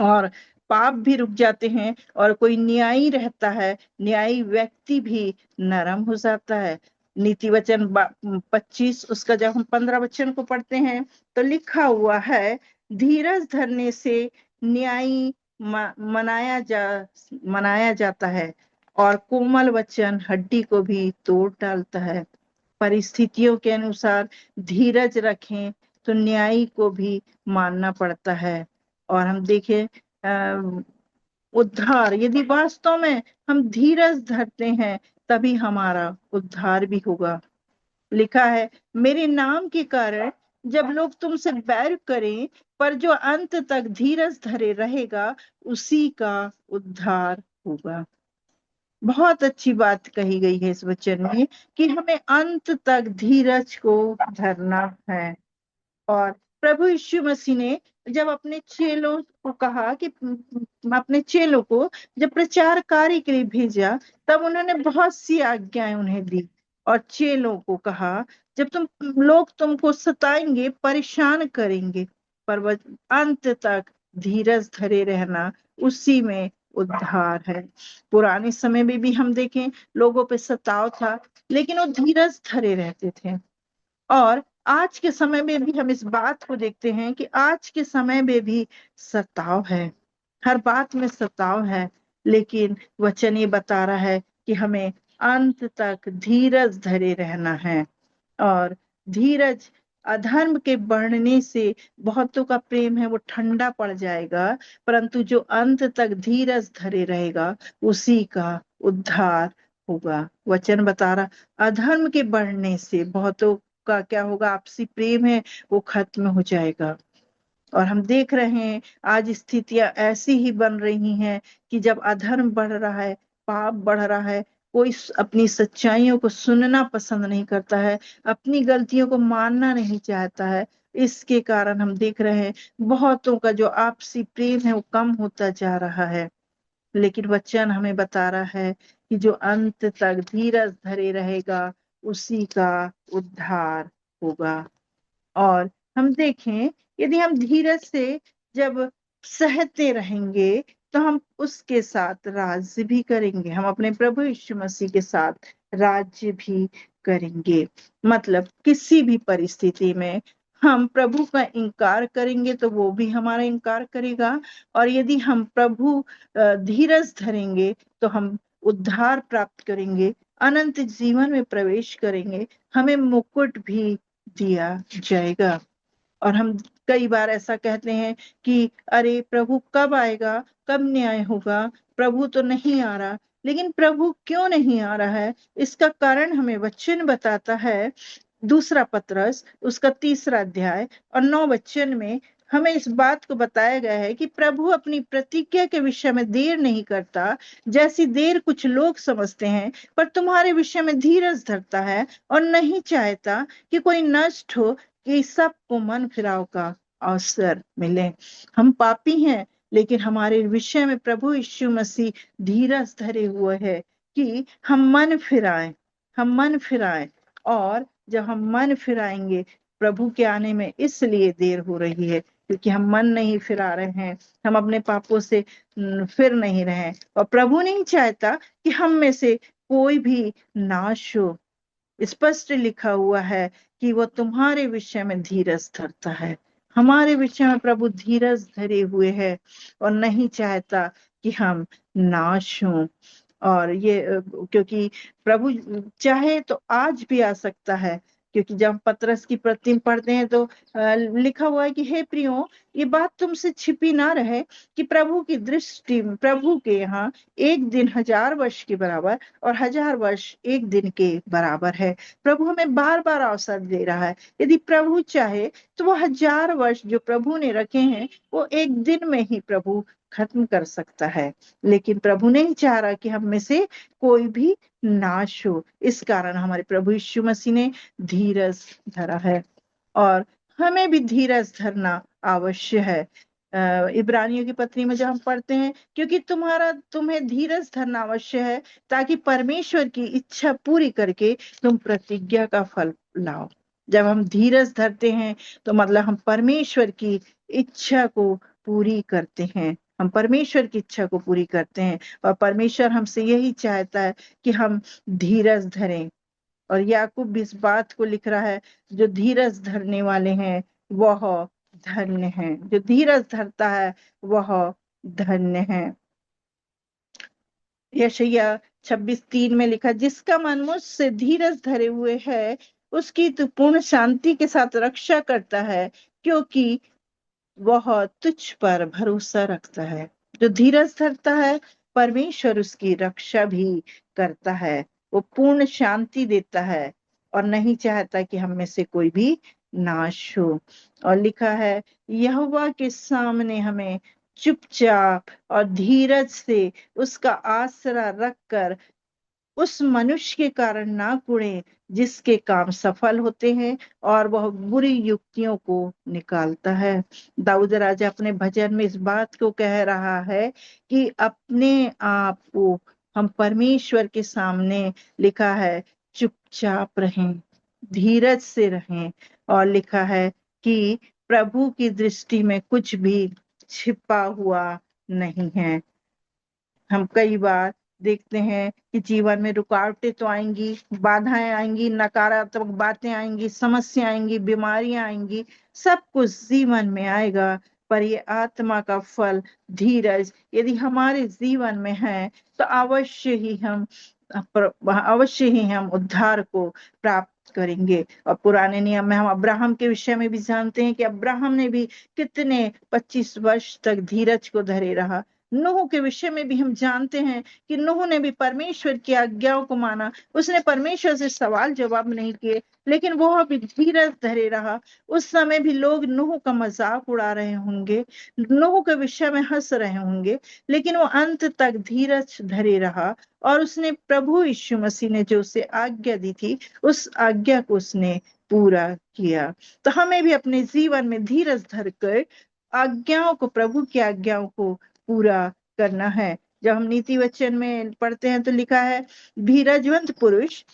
और पाप भी रुक जाते हैं और कोई न्यायी रहता है, न्यायी व्यक्ति भी नरम हो जाता है। नीति वचन 25 उसका जब हम 15 वचन को पढ़ते हैं तो लिखा हुआ है धीरज धरने से न्यायी मनाया जाता है और कोमल वचन हड्डी को भी तोड़ डालता है। परिस्थितियों के अनुसार धीरज रखें तो न्यायी को भी मानना पड़ता है। और हम देखें उद्धार, यदि वास्तव में हम धीरज धरते हैं तभी हमारा उद्धार भी होगा। लिखा है, मेरे नाम के कारण जब लोग तुमसे बैर करें, पर जो अंत तक धीरज धरे रहेगा उसी का उद्धार होगा। बहुत अच्छी बात कही गई है इस वचन में कि हमें अंत तक धीरज को धरना है। और प्रभु यीशु मसीह ने जब अपने चेलों को कहा कि अपने चेलों को जब प्रचार कार्य के लिए भेजा, तब उन्होंने बहुत सी आज्ञाएं उन्हें दी और चेलों को कहा, जब लोग तुमको सताएंगे, परेशान करेंगे, पर वह अंत तक धीरज धरे रहना, उसी में उद्धार है। पुराने समय में भी हम देखें, लोगों पे सताव था, लेकिन वो धीरज धरे रहते थे। और आज के समय में भी हम इस बात को देखते हैं कि आज के समय में भी सताव है, हर बात में सताव है, लेकिन वचन ये बता रहा है कि हमें अंत तक धीरज धरे रहना है। और धीरज, अधर्म के बढ़ने से बहुतों का प्रेम है वो ठंडा पड़ जाएगा, परंतु जो अंत तक धीरज धरे रहेगा उसी का उद्धार होगा। वचन बता रहा, अधर्म के बढ़ने से बहुतों का क्या होगा, आपसी प्रेम है वो खत्म हो जाएगा। और हम देख रहे हैं आज स्थितियां ऐसी ही बन रही हैं कि जब अधर्म बढ़ रहा है, पाप बढ़ रहा है, कोई अपनी सच्चाइयों को सुनना पसंद नहीं करता है, अपनी गलतियों को मानना नहीं चाहता है। इसके कारण हम देख रहे हैं बहुतों का जो आपसी प्रेम है वो कम होता जा रहा है। लेकिन वचन हमें बता रहा है कि जो अंत तक धीरज धरे रहेगा उसी का उद्धार होगा। और हम देखें, यदि हम धीरज से जब सहते रहेंगे तो हम उसके साथ राज्य भी करेंगे, हम अपने प्रभु यीशु मसीह के साथ राज्य भी करेंगे। मतलब किसी भी परिस्थिति में हम प्रभु का इनकार करेंगे तो वो भी हमारा इनकार करेगा, और यदि हम प्रभु धीरज धरेंगे तो हम उद्धार प्राप्त करेंगे, अनंत जीवन में प्रवेश करेंगे, हमें मुकुट भी दिया जाएगा। और हम कई बार ऐसा कहते हैं कि अरे प्रभु कब आएगा, कब न्याय होगा, प्रभु तो नहीं आ रहा। लेकिन प्रभु क्यों नहीं आ रहा है, इसका कारण हमें वचन बताता है। दूसरा पतरस उसका 3 अध्याय और 9 वचन में हमें इस बात को बताया गया है कि प्रभु अपनी प्रतिज्ञा के विषय में देर नहीं करता, जैसी देर कुछ लोग समझते हैं, पर तुम्हारे विषय में धीरज धरता है और नहीं चाहता कि कोई नष्ट हो, कि सबको मन फिराव का अवसर मिले। हम पापी हैं, लेकिन हमारे विषय में प्रभु यीशु मसीह धीरज धरे हुए है कि हम मन फिराएं, हम मन फिराएं। और जब हम मन फिराएंगे, प्रभु के आने में इसलिए देर हो रही है क्योंकि हम मन नहीं फिरा रहे हैं, हम अपने पापों से फिर नहीं रहे, और प्रभु नहीं चाहता कि हम में से कोई भी नाश हो। स्पष्ट लिखा हुआ है कि वो तुम्हारे विषय में धीरज धरता है। हमारे विषय में प्रभु धीरज धरे हुए है और नहीं चाहता कि हम नाश हों। और ये क्योंकि प्रभु चाहे तो आज भी आ सकता है, क्योंकि जब पतरस की प्रतिम पढ़ते हैं तो लिखा हुआ है कि हे प्रियो, ये बात तुमसे छिपी ना रहे कि प्रभु की दृष्टि, प्रभु के यहाँ एक दिन 1000 वर्ष के बराबर और 1000 वर्ष एक दिन के बराबर है। प्रभु हमें बार बार अवसर दे रहा है। यदि प्रभु चाहे तो वो 1000 वर्ष जो प्रभु ने रखे हैं वो एक दिन में ही प्रभु खत्म कर सकता है, लेकिन प्रभु नहीं चाह रहा कि हम में से कोई भी नाश हो। इस कारण हमारे प्रभु यीशु मसीह ने धीरज धरा है, और हमें भी धीरज धरना आवश्य है। इब्रानियों की पत्री में जब हम पढ़ते हैं, क्योंकि तुम्हें धीरज धरना आवश्य है ताकि परमेश्वर की इच्छा पूरी करके तुम प्रतिज्ञा का फल लाओ। जब हम धीरज धरते हैं तो मतलब हम परमेश्वर की इच्छा को पूरी करते हैं, हम परमेश्वर की इच्छा को पूरी करते हैं, और परमेश्वर हमसे यही चाहता है कि हम धीरज धरें। और याकूब भी इस बात को लिख रहा है, जो धीरज धरने वाले हैं वह धन्य है, जो धीरज धरता है वह धन्य है। यशायाह 26:3 में लिखा, जिसका मन मुझसे धीरज धरे हुए है उसकी तो पूर्ण शांति के साथ रक्षा करता है, क्योंकि वह तुझ पर भरोसा रखता है। जो धीरज धरता है परमेश्वर उसकी रक्षा भी करता है। वो पूर्ण शांति देता है और नहीं चाहता कि हम में से कोई भी नाश हो। और लिखा है यहोवा के सामने हमें चुपचाप और धीरज से उसका आसरा रखकर उस मनुष्य के कारण ना कुड़े जिसके काम सफल होते हैं और वह बुरी युक्तियों को निकालता है। दाऊद राजा अपने भजन में इस बात को कह रहा है कि अपने आप को हम परमेश्वर के सामने लिखा है चुपचाप रहें, धीरज से रहें। और लिखा है कि प्रभु की दृष्टि में कुछ भी छिपा हुआ नहीं है। हम कई बार देखते हैं कि जीवन में रुकावटें तो आएंगी, बाधाएं आएंगी, नकारात्मक बातें आएंगी, समस्या आएंगी, बीमारियां आएंगी, सब कुछ जीवन में आएगा। पर ये आत्मा का फल धीरज यदि हमारे जीवन में है तो अवश्य ही हम उद्धार को प्राप्त करेंगे। और पुराने नियम में हम अब्राहम के विषय में भी जानते हैं कि अब्राहम ने भी कितने 25 वर्ष तक धीरज को धरे रहा। नूह के विषय में भी हम जानते हैं कि नूह ने भी परमेश्वर की आज्ञाओं को माना, उसने परमेश्वर से सवाल जवाब नहीं किए, लेकिन वह भी धीरज धरे रहा। उस समय भी लोग नूह का मजाक उड़ा रहे होंगे, नूह के विषय में हंस रहे होंगे, लेकिन वो अंत तक धीरज धरे रहा और उसने प्रभु यीशु मसीह ने जो उसे आज्ञा दी थी उस आज्ञा को उसने पूरा किया। तो हमें भी अपने जीवन में धीरज धरकर आज्ञाओं को, प्रभु की आज्ञाओं को पूरा करना है। जब हम नीति वचन में पढ़ते हैं तो लिखा है धीरजवंत पुरुष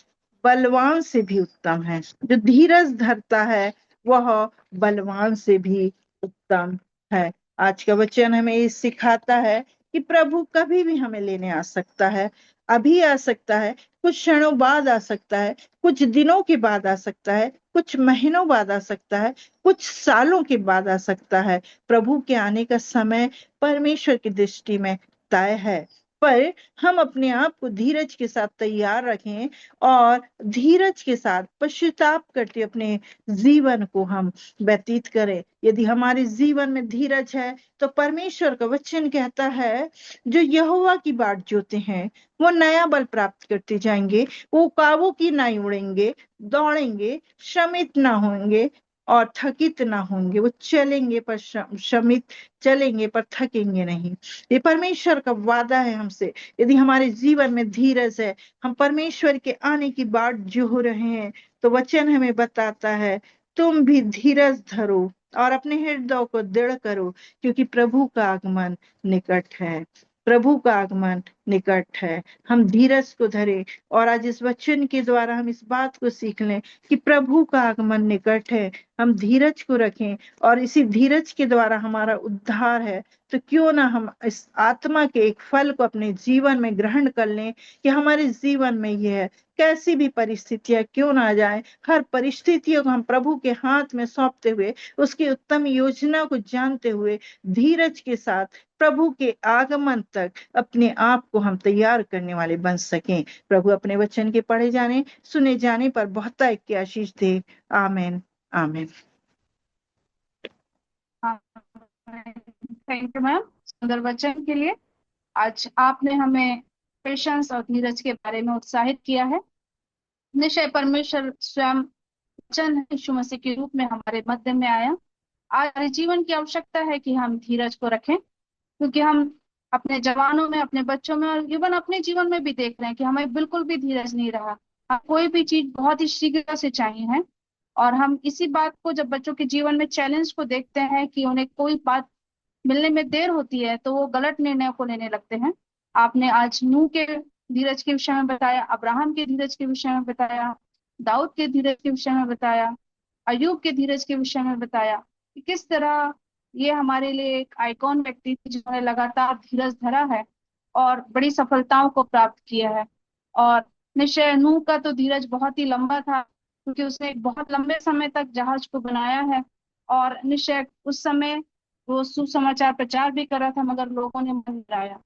बलवान से भी उत्तम है। जो धीरज धरता है वह बलवान से भी उत्तम है। आज का वचन हमें ये सिखाता है कि प्रभु कभी भी हमें लेने आ सकता है, अभी आ सकता है, कुछ क्षणों बाद आ सकता है, कुछ दिनों के बाद आ सकता है, कुछ महीनों बाद आ सकता है, कुछ सालों के बाद आ सकता है। प्रभु के आने का समय परमेश्वर की दृष्टि में तय है, पर हम अपने आप को धीरज के साथ तैयार रखें और धीरज के साथ पश्चाताप करते अपने जीवन को हम व्यतीत करें। यदि हमारे जीवन में धीरज है तो परमेश्वर का वचन कहता है जो यहोवा की बाट जोते हैं वो नया बल प्राप्त करते जाएंगे, वो काबू की नहीं उड़ेंगे, दौड़ेंगे, श्रमित ना होंगे और थकित ना होंगे। वो चलेंगे पर श्रमित चलेंगे पर थकेंगे नहीं। ये परमेश्वर का वादा है हमसे। यदि हमारे जीवन में धीरज है, हम परमेश्वर के आने की बाट जो रहे हैं, तो वचन हमें बताता है तुम भी धीरज धरो और अपने हृदय को दृढ़ करो क्योंकि प्रभु का आगमन निकट है। प्रभु का आगमन निकट है। हम धीरज को धरे और आज इस वचन के द्वारा हम इस बात को सीख लें कि प्रभु का आगमन निकट है। हम धीरज को रखें और इसी धीरज के द्वारा हमारा उद्धार है। तो क्यों ना हम इस आत्मा के एक फल को अपने जीवन में ग्रहण कर लें कि हमारे जीवन में यह है, कैसी भी परिस्थितियां क्यों ना आ जाए, हर परिस्थितियों को हम प्रभु के हाथ में सौंपते हुए उसकी उत्तम योजना को जानते हुए धीरज के साथ प्रभु के आगमन तक अपने आप को हम तैयार करने वाले बन सकें। प्रभु अपने वचन के पढ़े जाने सुने जाने पर बहुतायत की आशीष दे। आमीन आमीन। थैंक यू मैम सुंदर वचन के लिए। आज आपने हमें पेशेंस और धीरज के बारे में उत्साहित किया है। निश्चय परमेश्वर स्वयं वचन यीशु मसीह के रूप में हमारे मध्य में आया। आज जीवन की आवश्यकता है कि हम धीरज को रखें, क्योंकि हम अपने जवानों में, अपने बच्चों में और इवन अपने जीवन में भी देख रहे हैं कि हमें बिल्कुल भी धीरज नहीं रहा। हम कोई भी चीज बहुत ही शीघ्र से चाहिए है और हम इसी बात को जब बच्चों के जीवन में चैलेंज को देखते हैं कि उन्हें कोई बात मिलने में देर होती है तो वो गलत निर्णय को लेने लगते हैं। आपने आज नूह के धीरज के विषय में बताया, अब्राहम के धीरज के विषय में बताया, दाऊद के धीरज के विषय में बताया, अयूब के धीरज के विषय में बताया कि किस तरह ये हमारे लिए एक आइकॉन व्यक्ति थे जिन्होंने लगातार धीरज धरा है और बड़ी सफलताओं को प्राप्त किया है। और निश्चय नूह का तो धीरज बहुत ही लंबा था, क्योंकि उसने एक बहुत लंबे समय तक जहाज को बनाया है और निश्चय उस समय वो सुसमाचार प्रचार भी कर रहा था, मगर लोगों ने मन गिराया।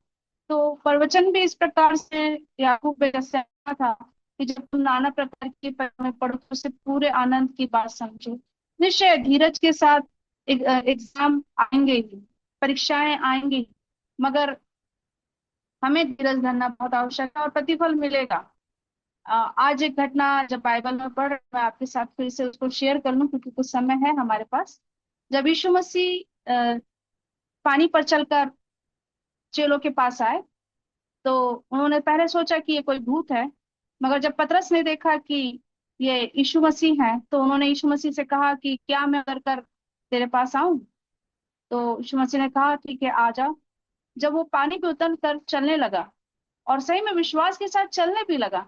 तो प्रवचन भी इस प्रकार से याकूब बेगस था कि जब तुम नाना प्रकार की परीक्षा में पढ़ो तो उसे पूरे आनंद की बात समझो। निश्चय धीरज के साथ एग्जाम आएंगे ही, परीक्षाएं आएंगी, मगर हमें धीरज धरना बहुत आवश्यक है और प्रतिफल मिलेगा। आज एक घटना जब बाइबल में पढ़, मैं आपके साथ फिर से उसको शेयर कर लूं क्योंकि कुछ समय है हमारे पास। जब यीशु मसीह पानी पर चलकर चेलों के पास आए तो उन्होंने पहले सोचा कि ये कोई भूत है, मगर जब पतरस ने देखा कि ये यीशु मसीह है तो उन्होंने यीशु मसीह से कहा कि क्या मैं उतर कर तेरे पास आऊं। तो यीशु मसीह ने कहा ठीक है आ जाओ। जब वो पानी पे उतर कर चलने लगा और सही में विश्वास के साथ चलने भी लगा,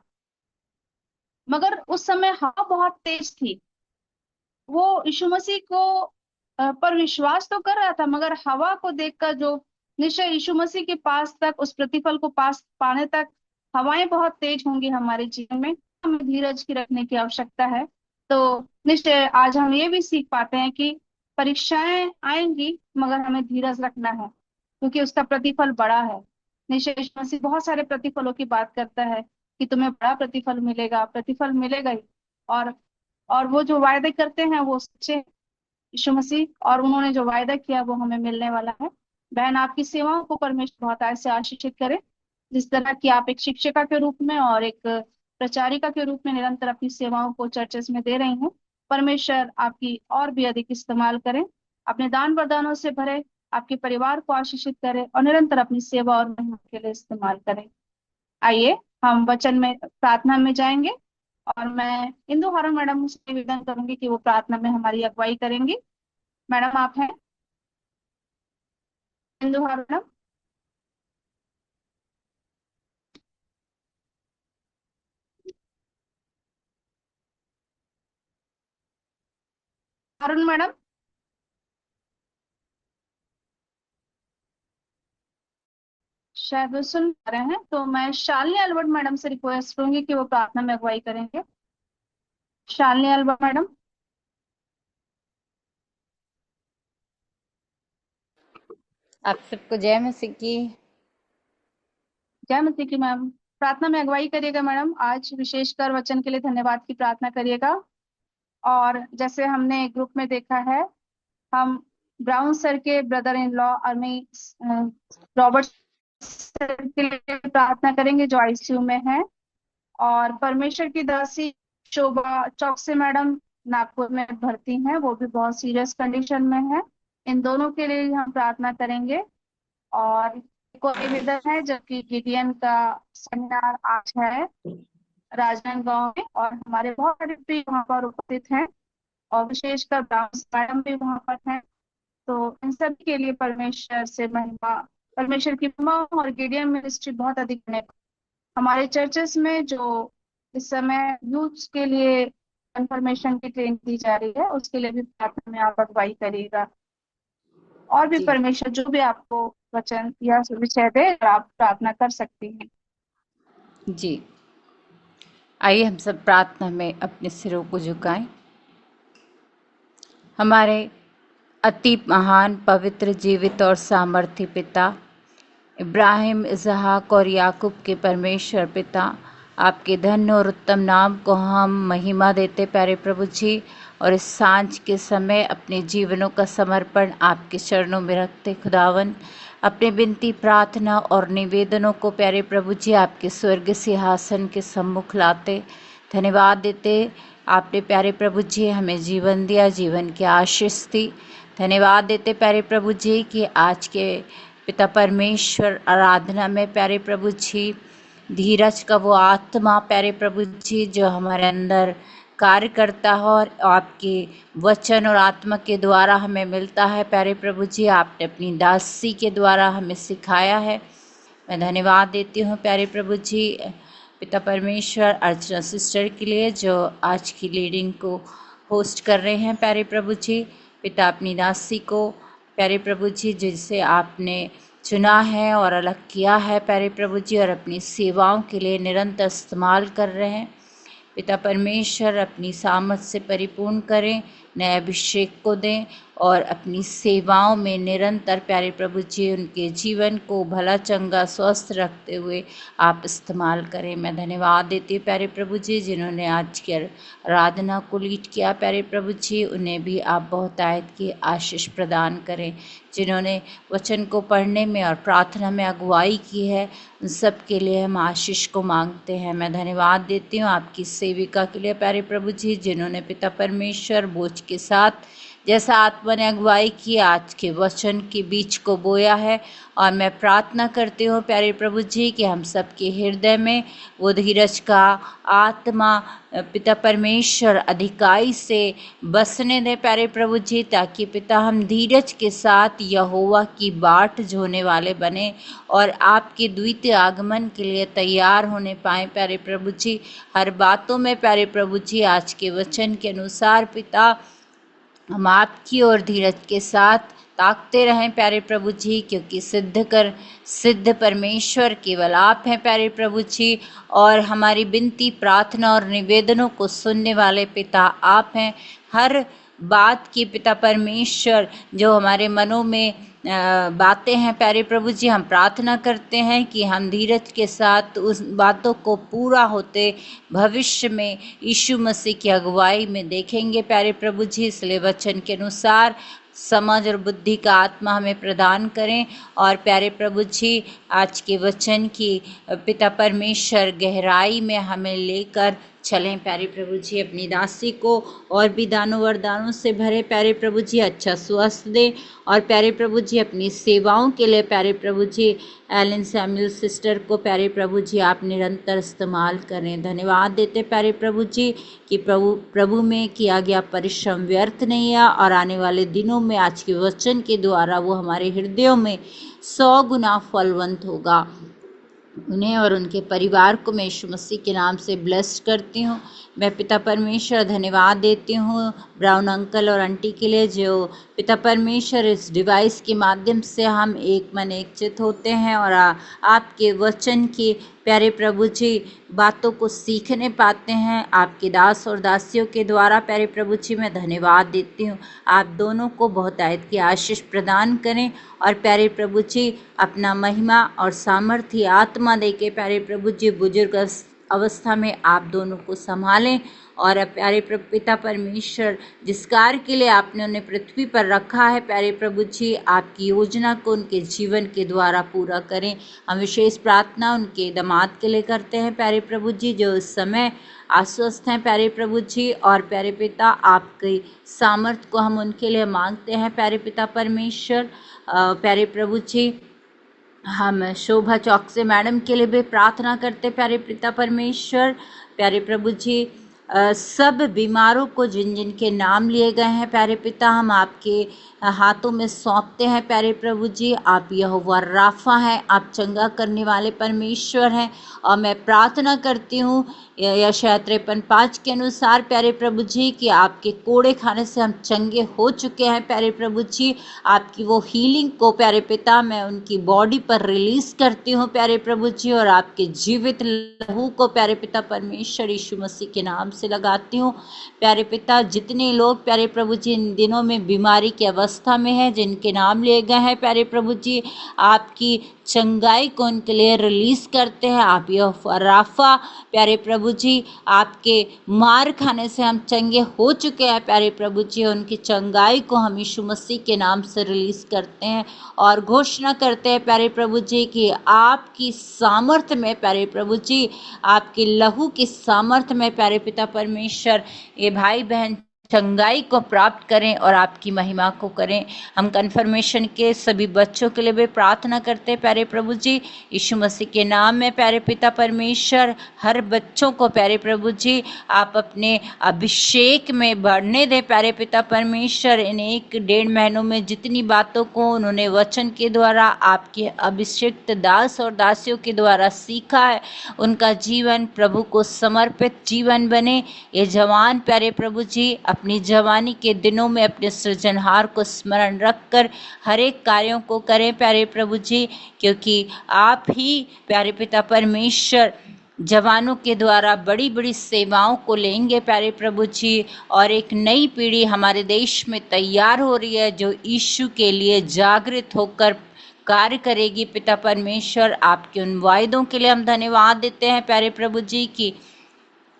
मगर उस समय हवा बहुत तेज थी। वो यीशु मसीह को पर विश्वास तो कर रहा था, मगर हवा को देखकर जो निश्चय यीशु मसीह के पास तक उस प्रतिफल को पास पाने तक हवाएं बहुत तेज होंगी हमारे जीवन में, हमें धीरज की रखने की आवश्यकता है। तो निश्चय आज हम ये भी सीख पाते हैं कि परीक्षाएं आएंगी मगर हमें धीरज रखना है क्योंकि उसका प्रतिफल बड़ा है। निश्चय यीशु मसीह बहुत सारे प्रतिफलों की बात करता है कि तुम्हें बड़ा प्रतिफल मिलेगा, प्रतिफल मिलेगा ही। और और वो जो वायदे करते हैं वो सच्चे हैं, यीशु मसीह, और उन्होंने जो वायदा किया वो हमें मिलने वाला है। बहन आपकी सेवाओं को परमेश्वर बहुत ऐसे आशीषित करे जिस तरह की आप एक शिक्षिका के रूप में और एक प्रचारिका के रूप में निरंतर अपनी सेवाओं को चर्चेस में दे रही हैं। परमेश्वर आपकी और भी अधिक इस्तेमाल करें, अपने दान वरदानों से भरे, आपके परिवार को आशीषित करे और निरंतर अपनी सेवा और महिमा के लिए इस्तेमाल करें। आइए हम वचन में प्रार्थना में जाएंगे और मैं इंदु हारून मैडम से निवेदन करूंगी कि वो प्रार्थना में हमारी अगुवाई करेंगी। मैडम आप हैं इंदु हारून मैडम? हारून मैडम शायद वो सुन पा रहे हैं, तो मैं शालिनी अल्बर्ट मैडम से रिक्वेस्ट करूंगी कि वो प्रार्थना में अगुवाई करेंगे। Shalini Albert madam. आप सबको जय मसीह की। जय मसीह की। मैम प्रार्थना में अगुवाई करिएगा मैडम। आज विशेषकर वचन के लिए धन्यवाद की प्रार्थना करिएगा। और जैसे हमने ग्रुप में देखा है, हम ब्राउन सर के ब्रदर इन लॉ अर्मी रॉबर्ट सर के लिए प्रार्थना करेंगे जो आईसीयू में है, और परमेश्वर की दासी शोभा चौकसे मैडम नागपुर में भर्ती हैं, वो भी बहुत सीरियस कंडीशन में है। इन दोनों के लिए हम प्रार्थना करेंगे। और एक और निवेदन है जबकि गिडियन का सेमिनार आज है राजनांदगांव में और हमारे बहुत सारे प्रिय वहाँ पर उपस्थित हैं और विशेषकर ब्राउन मैडम भी वहाँ पर हैं। तो इन सब के लिए परमेश्वर से महिमा, परमेश्वर की महिमा और गिडियन मिनिस्ट्री बहुत अधिक बने। हमारे चर्चेस में जो इस समय यूथ के लिए कंफर्मेशन की ट्रेनिंग दी जा रही है उसके लिए भी प्रार्थना में आप अगुवाई करिएगा। और भी जी परमेश्वर जो भी आपको वचन या विषय दे आप प्रार्थना कर सकती हैं। जी, आइए हम सब प्रार्थना में अपने सिरों को झुकाएं। हमारे अति महान पवित्र जीवित और सामर्थ्य पिता, इब्राहिम, इसहाक और याकूब के परमेश्वर पिता, आपके धन्य और उत्तम नाम को हम महिमा देते प्यारे प्रभु जी। और इस सांझ के समय अपने जीवनों का समर्पण आपके चरणों में रखते खुदावन, अपने विनती प्रार्थना और निवेदनों को प्यारे प्रभु जी आपके स्वर्ग सिंहासन के सम्मुख लाते धन्यवाद देते। आपने प्यारे प्रभु जी हमें जीवन दिया, जीवन की आशीष दी। धन्यवाद देते प्यारे प्रभु जी कि आज के पिता परमेश्वर आराधना में प्यारे प्रभु जी धीरज का वो आत्मा प्यारे प्रभु जी जो हमारे अंदर कार्य करता है और आपके वचन और आत्मा के द्वारा हमें मिलता है प्यारे प्रभु जी, आपने अपनी दासी के द्वारा हमें सिखाया है। मैं धन्यवाद देती हूँ प्यारे प्रभु जी पिता परमेश्वर अर्चना सिस्टर के लिए जो आज की लीडिंग को होस्ट कर रहे हैं प्यारे प्रभु जी। पिता अपनी दासी को प्यारे प्रभु जी जिसे आपने चुना है और अलग किया है प्यारे प्रभु जी और अपनी सेवाओं के लिए निरंतर इस्तेमाल कर रहे हैं। पिता परमेश्वर अपनी सामर्थ से परिपूर्ण करें, नए अभिषेक को दें और अपनी सेवाओं में निरंतर प्यारे प्रभु जी उनके जीवन को भला चंगा स्वस्थ रखते हुए आप इस्तेमाल करें। मैं धन्यवाद देती हूँ प्यारे प्रभु जी जिन्होंने आज की आराधना को लीड किया। प्यारे प्रभु जी उन्हें भी आप बहुतायत की आशीष प्रदान करें। जिन्होंने वचन को पढ़ने में और प्रार्थना में अगुवाई की है उन सब के लिए हम आशीष को मांगते हैं। मैं धन्यवाद देती हूँ आपकी सेविका के लिए प्यारे प्रभु जी जिन्होंने पिता परमेश्वर बोझ के साथ जैसा आत्मा ने अगुवाई की आज के वचन के बीच को बोया है। और मैं प्रार्थना करती हूँ प्यारे प्रभु जी कि हम सबके हृदय में वो धीरज का आत्मा पिता परमेश्वर अधिकाई से बसने दे प्यारे प्रभु जी, ताकि पिता हम धीरज के साथ यहोवा की बाट जोने वाले बने और आपके द्वितीय आगमन के लिए तैयार होने पाए प्यारे प्रभु जी। हर बातों में प्यारे प्रभु जी आज के वचन के अनुसार पिता हम आपकी ओर धीरज के साथ ताकते रहें प्यारे प्रभु जी, क्योंकि सिद्ध परमेश्वर केवल आप हैं प्यारे प्रभु जी। और हमारी विनती प्रार्थना और निवेदनों को सुनने वाले पिता आप हैं। हर बात की पिता परमेश्वर जो हमारे मनों में बातें हैं प्यारे प्रभु जी, हम प्रार्थना करते हैं कि हम धीरज के साथ उस बातों को पूरा होते भविष्य में यीशु मसीह की अगुवाई में देखेंगे प्यारे प्रभु जी। इसलिए वचन के अनुसार समझ और बुद्धि का आत्मा हमें प्रदान करें और प्यारे प्रभु जी आज के वचन की पिता परमेश्वर गहराई में हमें लेकर चलें प्यारे प्रभु जी। अपनी दासी को और भी दानों वरदानों से भरे प्यारे प्रभु जी, अच्छा स्वास्थ्य दे और प्यारे प्रभु जी अपनी सेवाओं के लिए प्यारे प्रभु जी एलन सैमुअल सिस्टर को प्यारे प्रभु जी आप निरंतर इस्तेमाल करें। धन्यवाद देते प्यारे प्रभु जी कि प्रभु में किया गया परिश्रम व्यर्थ नहीं है और आने वाले दिनों में आज के वचन के द्वारा वो हमारे हृदयों में 100 गुना फलवंत होगा। उन्हें और उनके परिवार को मैं यीशु मसीह के नाम से ब्लेस्ड करती हूँ। मैं पिता परमेश्वर धन्यवाद देती हूँ ब्राउन अंकल और आंटी के लिए, जो पिता परमेश्वर इस डिवाइस के माध्यम से हम एक मन एक चित होते हैं और आपके वचन की प्यारे प्रभु जी बातों को सीखने पाते हैं आपके दास और दासियों के द्वारा। प्यारे प्रभु जी मैं धन्यवाद देती हूँ। आप दोनों को बहुतायत की आशीष प्रदान करें और प्यारे प्रभु जी अपना महिमा और सामर्थ्य आत्मा देके प्यारे प्रभु जी बुजुर्ग अवस्था में आप दोनों को संभालें और प्यारे पिता परमेश्वर जिस कार्य के लिए आपने उन्हें पृथ्वी पर रखा है प्यारे प्रभु जी आपकी योजना को उनके जीवन के द्वारा पूरा करें। हम विशेष प्रार्थना उनके दामाद के लिए करते हैं प्यारे प्रभु जी, जो इस समय अस्वस्थ हैं प्यारे प्रभु जी। और प्यारे पिता आपकी सामर्थ्य को हम उनके लिए मांगते हैं प्यारे पिता परमेश्वर। प्यारे प्रभु जी हम शोभा चौक से मैडम के लिए भी प्रार्थना करते प्यारे पिता परमेश्वर। प्यारे प्रभु जी सब बीमारों को जिन जिन के नाम लिए गए हैं प्यारे पिता हम आपके हाथों में सौंपते हैं प्यारे प्रभु जी। आप यहोवा राफा हैं, आप चंगा करने वाले परमेश्वर हैं। और मैं प्रार्थना करती हूँ यशायाह 53:5 के अनुसार प्यारे प्रभु जी कि आपके कोड़े खाने से हम चंगे हो चुके हैं प्यारे प्रभु जी। आपकी वो हीलिंग को प्यारे पिता मैं उनकी बॉडी पर रिलीज करती हूँ प्यारे प्रभु जी और आपके जीवित लहू को प्यारे पिता परमेश्वर यीशु मसीह के नाम से लगाती हूँ प्यारे पिता। जितने लोग प्यारे प्रभु जी इन दिनों में बीमारी की अवस्था में है जिनके नाम लिए गए हैं प्यारे प्रभु जी आपकी चंगाई को उनके लिए रिलीज करते हैं। आप यहोवा राफा प्यारे प्रभु जी आपके मार खाने से हम चंगे हो चुके हैं प्यारे प्रभु जी। उनकी चंगाई को हम यीशु मसीह के नाम से रिलीज करते हैं और घोषणा करते हैं प्यारे प्रभु जी कि आपकी सामर्थ्य में प्यारे प्रभु जी आपके लहू की सामर्थ्य में प्यारे पिता परमेश्वर ये भाई बहन चंगाई को प्राप्त करें और आपकी महिमा को करें। हम कन्फर्मेशन के सभी बच्चों के लिए भी प्रार्थना करते हैं प्यारे प्रभु जी यीशु मसीह के नाम में प्यारे पिता परमेश्वर। हर बच्चों को प्यारे प्रभु जी आप अपने अभिषेक में बढ़ने दें प्यारे पिता परमेश्वर। इन 1-1.5 महीनों में जितनी बातों को उन्होंने वचन के द्वारा आपके अभिषिक्त दास और दासियों के द्वारा सीखा है उनका जीवन प्रभु को समर्पित जीवन बने। ये जवान प्यारे प्रभु जी अपनी जवानी के दिनों में अपने सृजनहार को स्मरण रखकर हर एक कार्यों को करें प्यारे प्रभु जी, क्योंकि आप ही प्यारे पिता परमेश्वर जवानों के द्वारा बड़ी बड़ी सेवाओं को लेंगे प्यारे प्रभु जी, और एक नई पीढ़ी हमारे देश में तैयार हो रही है जो यीशु के लिए जागृत होकर कार्य करेगी। पिता परमेश्वर, आपके उन वायदों के लिए हम धन्यवाद देते हैं प्यारे प्रभु जी की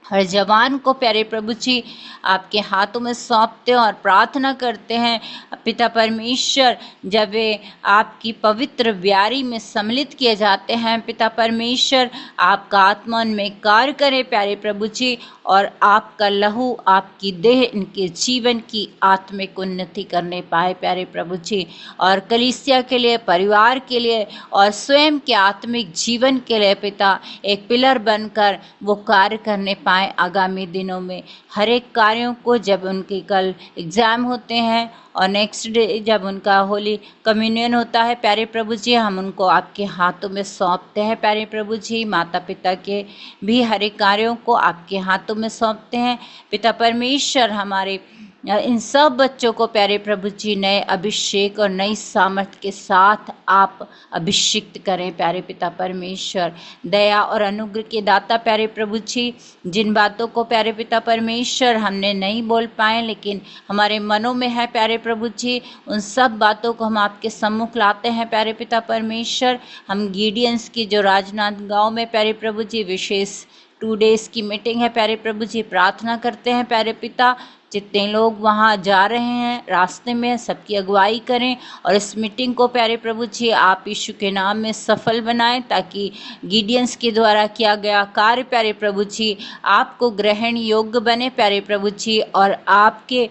हर जवान को प्यारे प्रभु जी आपके हाथों में सौंपते हैं और प्रार्थना करते हैं पिता परमेश्वर, जब वे आपकी पवित्र ब्यारी में सम्मिलित किए जाते हैं पिता परमेश्वर, आपका आत्मा उनमें कार्य करे प्यारे प्रभु जी, और आपका लहू, आपकी देह इनके जीवन की आत्मिक उन्नति करने पाए प्यारे प्रभु जी, और कलीसिया के लिए, परिवार के लिए और स्वयं के आत्मिक जीवन के लिए पिता एक पिलर बनकर वो कार्य करने पाए आगामी दिनों में। हर एक कार्यों को, जब उनके कल एग्जाम होते हैं और नेक्स्ट डे जब उनका होली कम्युनियन होता है प्यारे प्रभु जी, हम उनको आपके हाथों में सौंपते हैं प्यारे प्रभु जी। माता पिता के भी हर एक कार्यों को आपके हाथों में सौंपते हैं पिता परमेश्वर। हमारे इन सब बच्चों को प्यारे प्रभु जी नए अभिषेक और नई सामर्थ के साथ आप अभिषिक्त करें प्यारे पिता परमेश्वर। दया और अनुग्रह के दाता प्यारे प्रभु जी, जिन बातों को प्यारे पिता परमेश्वर हमने नहीं बोल पाए लेकिन हमारे मनों में है प्यारे प्रभु जी, उन सब बातों को हम आपके सम्मुख लाते हैं प्यारे पिता परमेश्वर। हम गिडियंस की जो राजनांदगांव में प्यारे प्रभु जी विशेष 2 डेज की मीटिंग है प्यारे प्रभु जी, प्रार्थना करते हैं प्यारे पिता, जितने लोग वहाँ जा रहे हैं रास्ते में सबकी अगुवाई करें, और इस मीटिंग को प्यारे प्रभु जी आप यीशु के नाम में सफल बनाएं, ताकि गिडियंस के द्वारा किया गया कार्य प्यारे प्रभु जी आपको ग्रहण योग्य बने प्यारे प्रभु जी, और आपके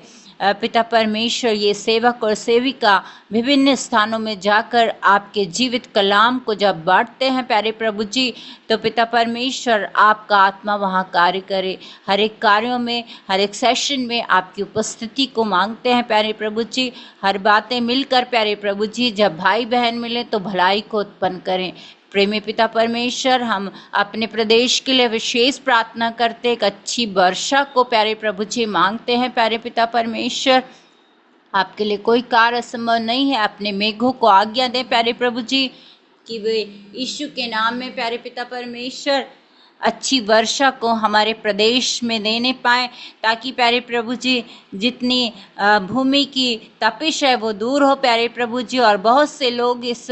पिता परमेश्वर ये सेवक और सेविका विभिन्न स्थानों में जाकर आपके जीवित कलाम को जब बांटते हैं प्यारे प्रभु जी, तो पिता परमेश्वर आपका आत्मा वहाँ कार्य करे। हर एक कार्यों में, हर एक सेशन में आपकी उपस्थिति को मांगते हैं प्यारे प्रभु जी। हर बातें मिलकर प्यारे प्रभु जी, जब भाई बहन मिले तो भलाई को उत्पन्न करें। प्रेमी पिता परमेश्वर, हम अपने प्रदेश के लिए विशेष प्रार्थना करते, एक अच्छी वर्षा को प्यारे प्रभु जी मांगते हैं प्यारे पिता परमेश्वर। आपके लिए कोई कार्य असंभव नहीं है। अपने मेघों को आज्ञा दें प्यारे प्रभु जी कि वे यीशु के नाम में प्यारे पिता परमेश्वर अच्छी वर्षा को हमारे प्रदेश में देने पाए, ताकि प्यारे प्रभु जी जितनी भूमि की तपिश है वो दूर हो प्यारे प्रभु जी। और बहुत से लोग इस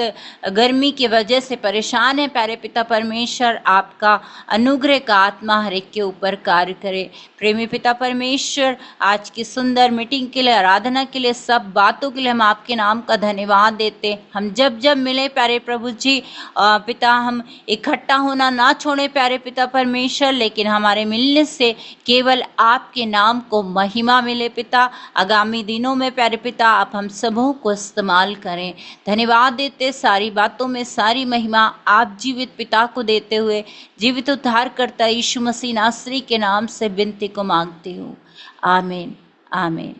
गर्मी की वजह से परेशान हैं प्यारे पिता परमेश्वर, आपका अनुग्रह का आत्मा हर एक के ऊपर कार्य करे। प्रेमी पिता परमेश्वर, आज की सुंदर मीटिंग के लिए, आराधना के लिए, सब बातों के लिए हम आपके नाम का धन्यवाद देते। हम जब जब मिले प्यारे प्रभु जी पिता, हम इकट्ठा होना ना छोड़े प्यारे पिता परमेश्वर, लेकिन हमारे मिलने से केवल आपके नाम को महिमा मिले पिता। आगामी दिनों में प्यारे पिता आप हम सबों को इस्तेमाल करें। धन्यवाद देते, सारी बातों में सारी महिमा आप जीवित पिता को देते हुए जीवित उद्धारकर्ता यीशु मसीह नासरी के नाम से विनती को मांगती हूँ। आमीन आमीन।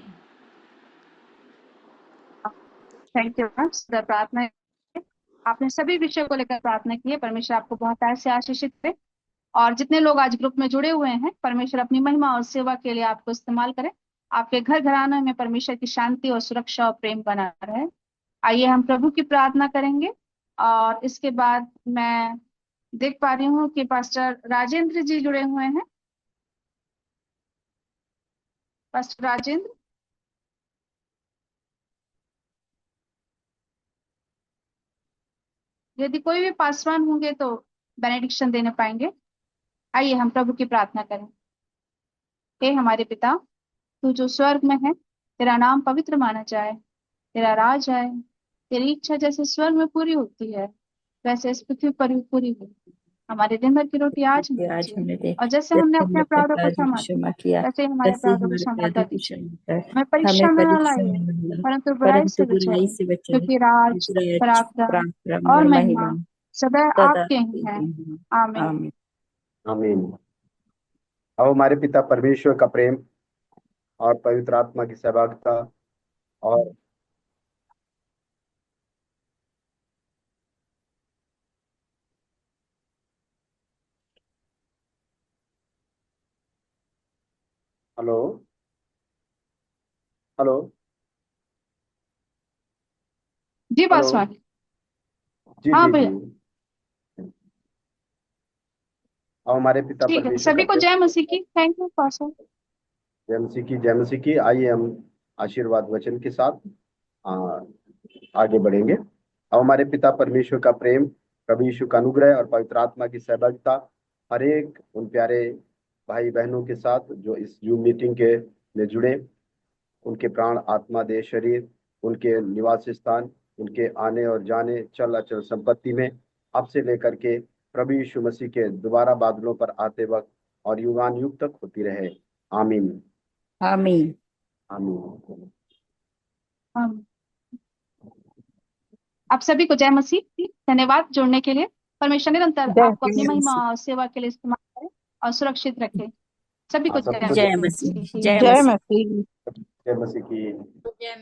थैंक यू मैम, प्रार्थना आपने सभी विषयों को लेकर प्रार्थना की है। परमेश्वर आपको बहुत ऐसे आशीषित करे, और जितने लोग आज ग्रुप में जुड़े हुए हैं परमेश्वर अपनी महिमा और सेवा के लिए आपको इस्तेमाल करें। आपके घर घराने में परमेश्वर की शांति और सुरक्षा और प्रेम बना रहे। आइए हम प्रभु की प्रार्थना करेंगे, और इसके बाद मैं देख पा रही हूँ कि पास्टर राजेंद्र जी जुड़े हुए हैं। पास्टर राजेंद्र, यदि कोई भी पासवान होंगे तो बेनेडिक्शन देने पाएंगे। आइए हम प्रभु की प्रार्थना करें। हे हमारे पिता, तू जो स्वर्ग में है, तेरा नाम पवित्र माना जाए, तेरा राज आए, तेरी इच्छा जैसे स्वर्ग में पूरी होती है वैसे इस पृथ्वी पर भी पूरी हो। हमारे दिन भर की रोटी आज हमें आज दीजिए, हमें दे, और जैसे हमने जैसे अपने हमने अपने अपराधों को अपराधों को क्षमा क्षमा किया किया, वैसे ही हमारे वैसे ही अपराधों को हमारे क्षमा कर अपराधों की दीजिए। क्षमा कर। हमें परीक्षा हमें में न परीक्षा लाइए, में न ला, परंतु बुराई परंतु से बुराई बचाइए, से बचाए, क्योंकि राज, इसलिए पराक्रम पराक्रम और और महिमा महिमा सदैव सदा आपके ही हैं। आमीन। आमीन। आमीन। अब हमारे पिता परमेश्वर का प्रेम और पवित्र आत्मा की सहभागिता और हेलो हेलो जी हेलो पासवान। जी हाँ जी जी। भैया। अब हमारे पिता ठीक है, परमेश्वर का सभी को प्रेम, जय मसीह की। Thank you pastor. जय मसीह की, जय मसीह की। आइए हम आशीर्वाद वचन के साथ आ, आगे बढ़ेंगे। अब हमारे पिता परमेश्वर का प्रेम, प्रभु यीशु का अनुग्रह और पवित्र आत्मा की सहभागिता हर एक उन प्यारे भाई बहनों के साथ जो इस जूम मीटिंग के में जुड़े, उनके प्राण, आत्मा, देह, शरीर, उनके निवास स्थान, उनके आने और जाने, चल अचल संपत्ति में अब से लेकर के प्रभु यीशु मसीह के दोबारा बादलों पर आते वक्त और युगान युग तक होती रहे। आमीन, आमीन। आमीन। आप सभी को जय मसीह। धन्यवाद जुड़ने के लिए। परमेश्वर निरंतर जय आपको अपनी मसीह। महिमा और सेवा के लिए इस्तेमाल करे और सुरक्षित रखे। सभी को हाँ, सबको जय जय मसीह। मसीह। जय जय मसीह। मसीह। जय मसीह की। जय मसीह।